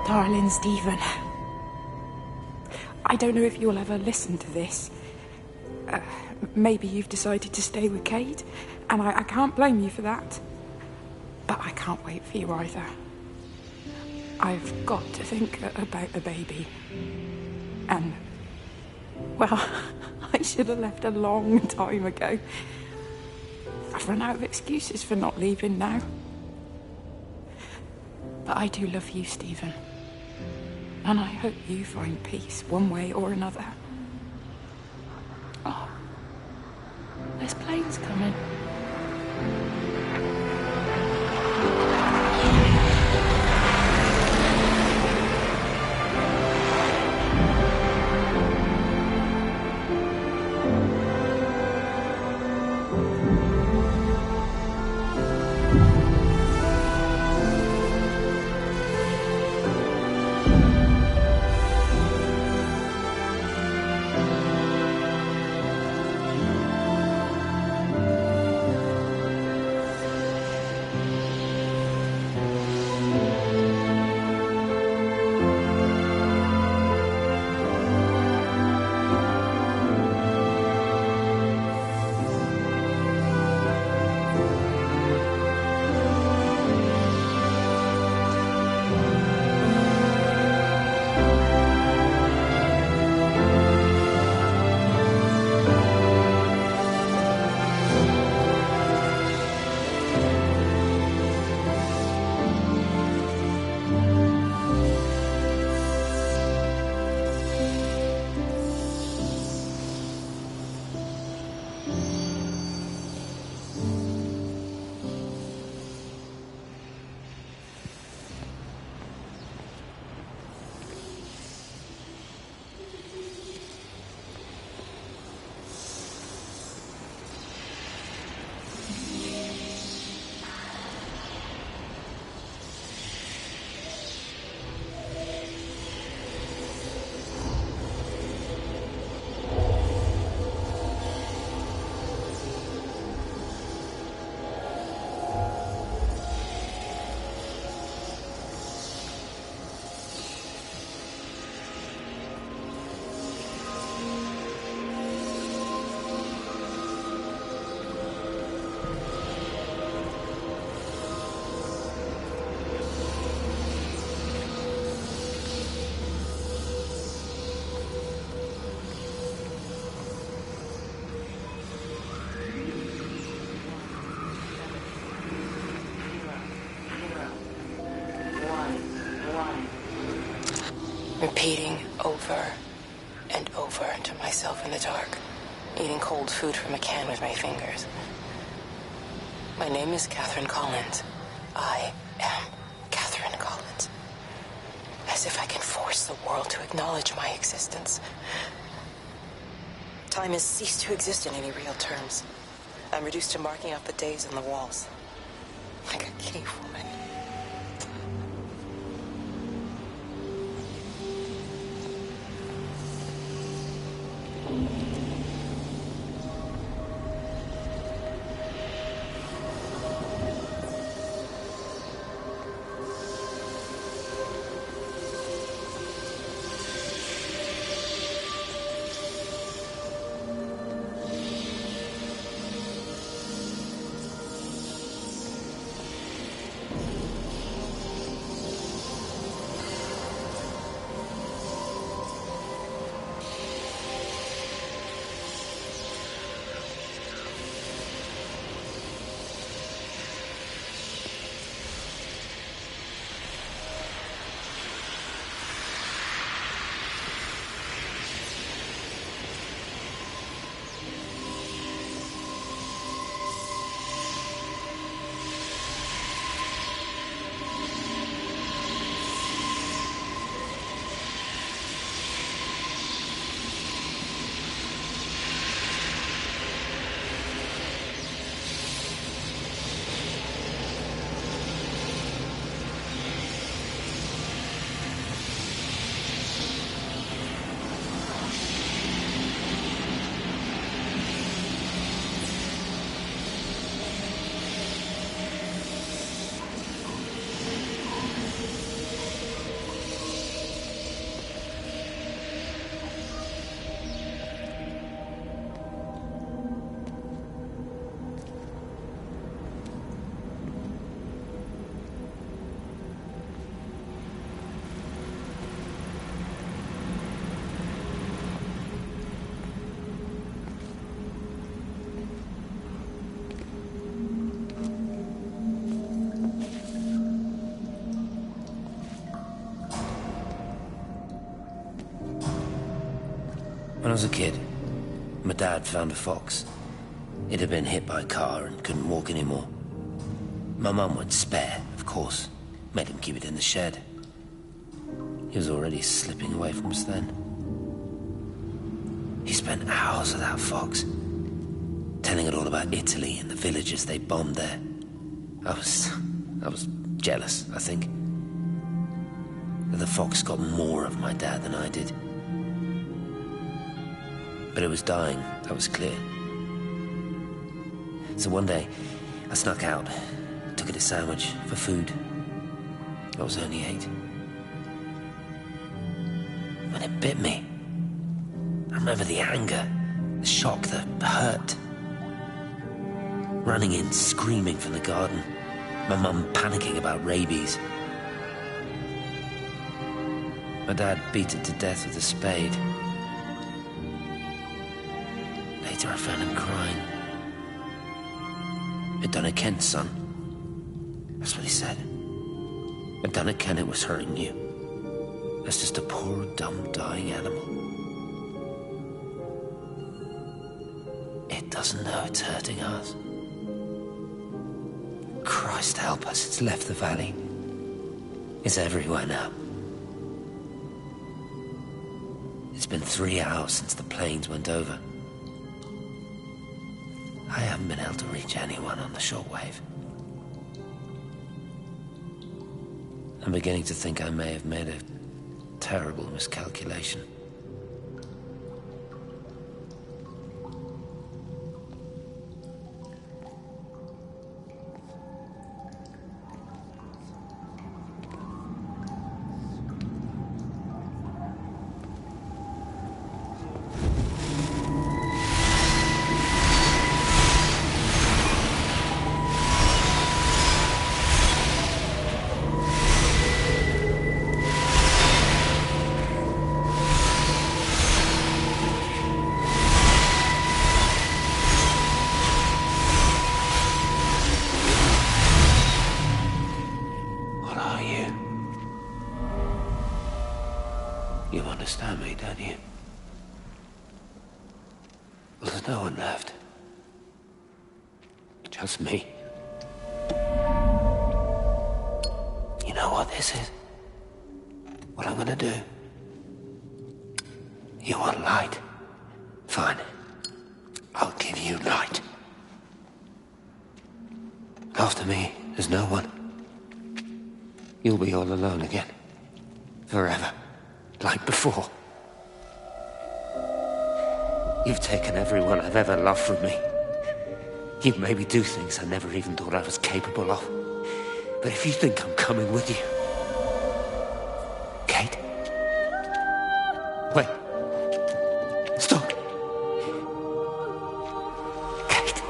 Darling Stephen, I don't know if you'll ever listen to this. Maybe you've decided to stay with Kate. And I can't blame you for that. But I can't wait for you either. I've got to think about the baby. And, well, I should have left a long time ago. I've run out of excuses for not leaving now. But I do love you, Stephen. And I hope you find peace one way or another. Oh, there's planes coming. Repeating over and over to myself in the dark, eating cold food from a can with my fingers. My name is Catherine Collins. I am Catherine Collins. As if I can force the world to acknowledge my existence. Time has ceased to exist in any real terms. I'm reduced to marking out the days on the walls. Like a cave woman. When I was a kid, my dad found a fox. It had been hit by a car and couldn't walk anymore. My mum went spare, of course. Made him keep it in the shed. He was already slipping away from us then. He spent hours with that fox, telling it all about Italy and the villages they bombed there. I was jealous, I think. That the fox got more of my dad than I did. But it was dying, that was clear. So one day, I snuck out, took it a sandwich for food. I was only 8. When it bit me, I remember the anger, the shock, the hurt. Running in, screaming from the garden. My mum panicking about rabies. My dad beat it to death with a spade. Later I found him crying. I'd done it, Ken, son. That's what he said. I'd done it, Ken, it was hurting you. That's just a poor, dumb, dying animal. It doesn't know it's hurting us. Christ help us, it's left the valley. It's everywhere now. It's been 3 hours since the planes went over. I haven't been able to reach anyone on the shortwave. I'm beginning to think I may have made a terrible miscalculation. You understand me, don't you? Well, there's no one left. Just me. You know what this is? What I'm gonna do? You want light? Fine. I'll give you light. After me, there's no one. You'll be all alone again. Forever. Like before. You've taken everyone I've ever loved from me. You've made me do things I never even thought I was capable of. But if you think I'm coming with you... Kate? Wait. Stop. Kate.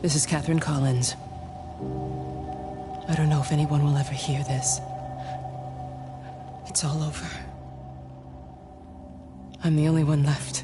This is Catherine Collins. I don't know if anyone will ever hear this. It's all over. I'm the only one left.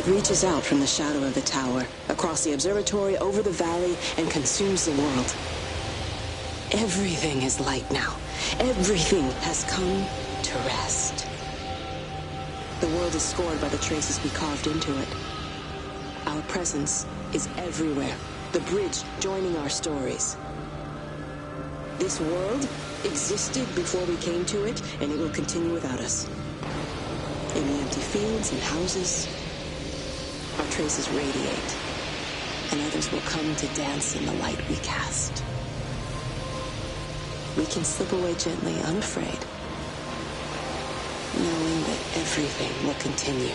reaches out from the shadow of the tower, across the observatory, over the valley, and consumes the world. Everything is light now. Everything has come to rest. The world is scored by the traces we carved into it. Our presence is everywhere, the bridge joining our stories. This world existed before we came to it, and it will continue without us. In the empty fields and houses, our traces radiate, and others will come to dance in the light we cast. We can slip away gently, unafraid, knowing that everything will continue.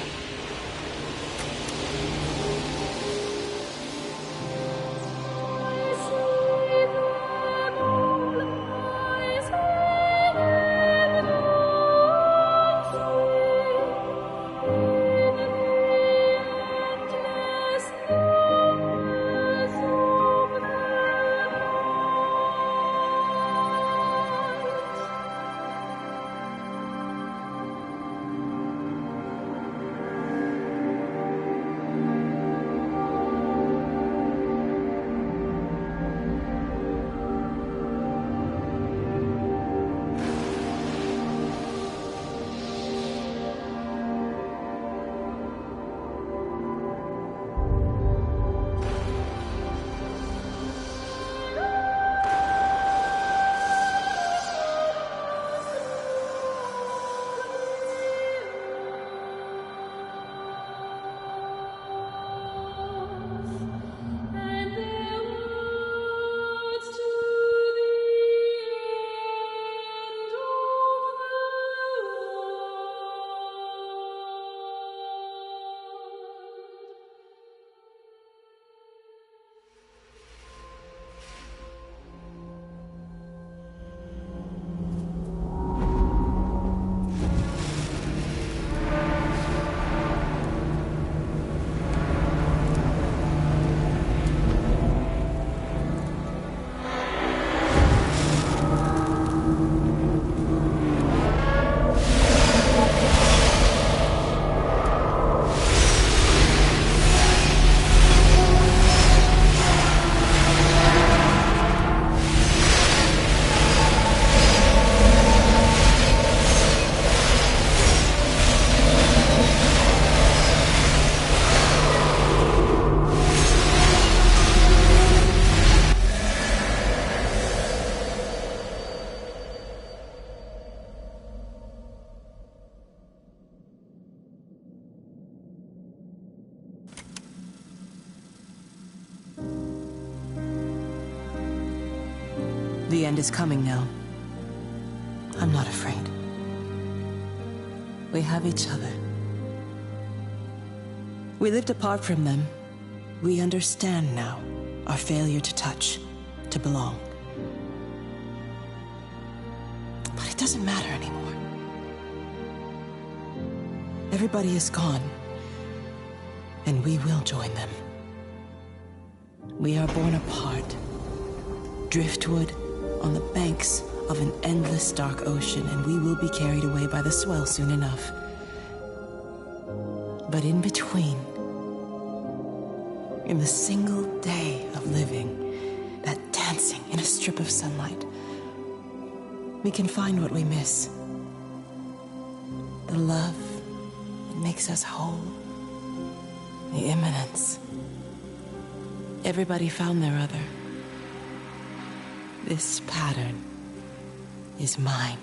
The end is coming now. I'm not afraid. We have each other. We lived apart from them. We understand now our failure to touch, to belong. But it doesn't matter anymore. Everybody is gone, and we will join them. We are born apart, driftwood on the banks of an endless dark ocean, and we will be carried away by the swell soon enough. But in between, in the single day of living, that dancing in a strip of sunlight, we can find what we miss. The love that makes us whole. The imminence. Everybody found their other. This pattern is mine.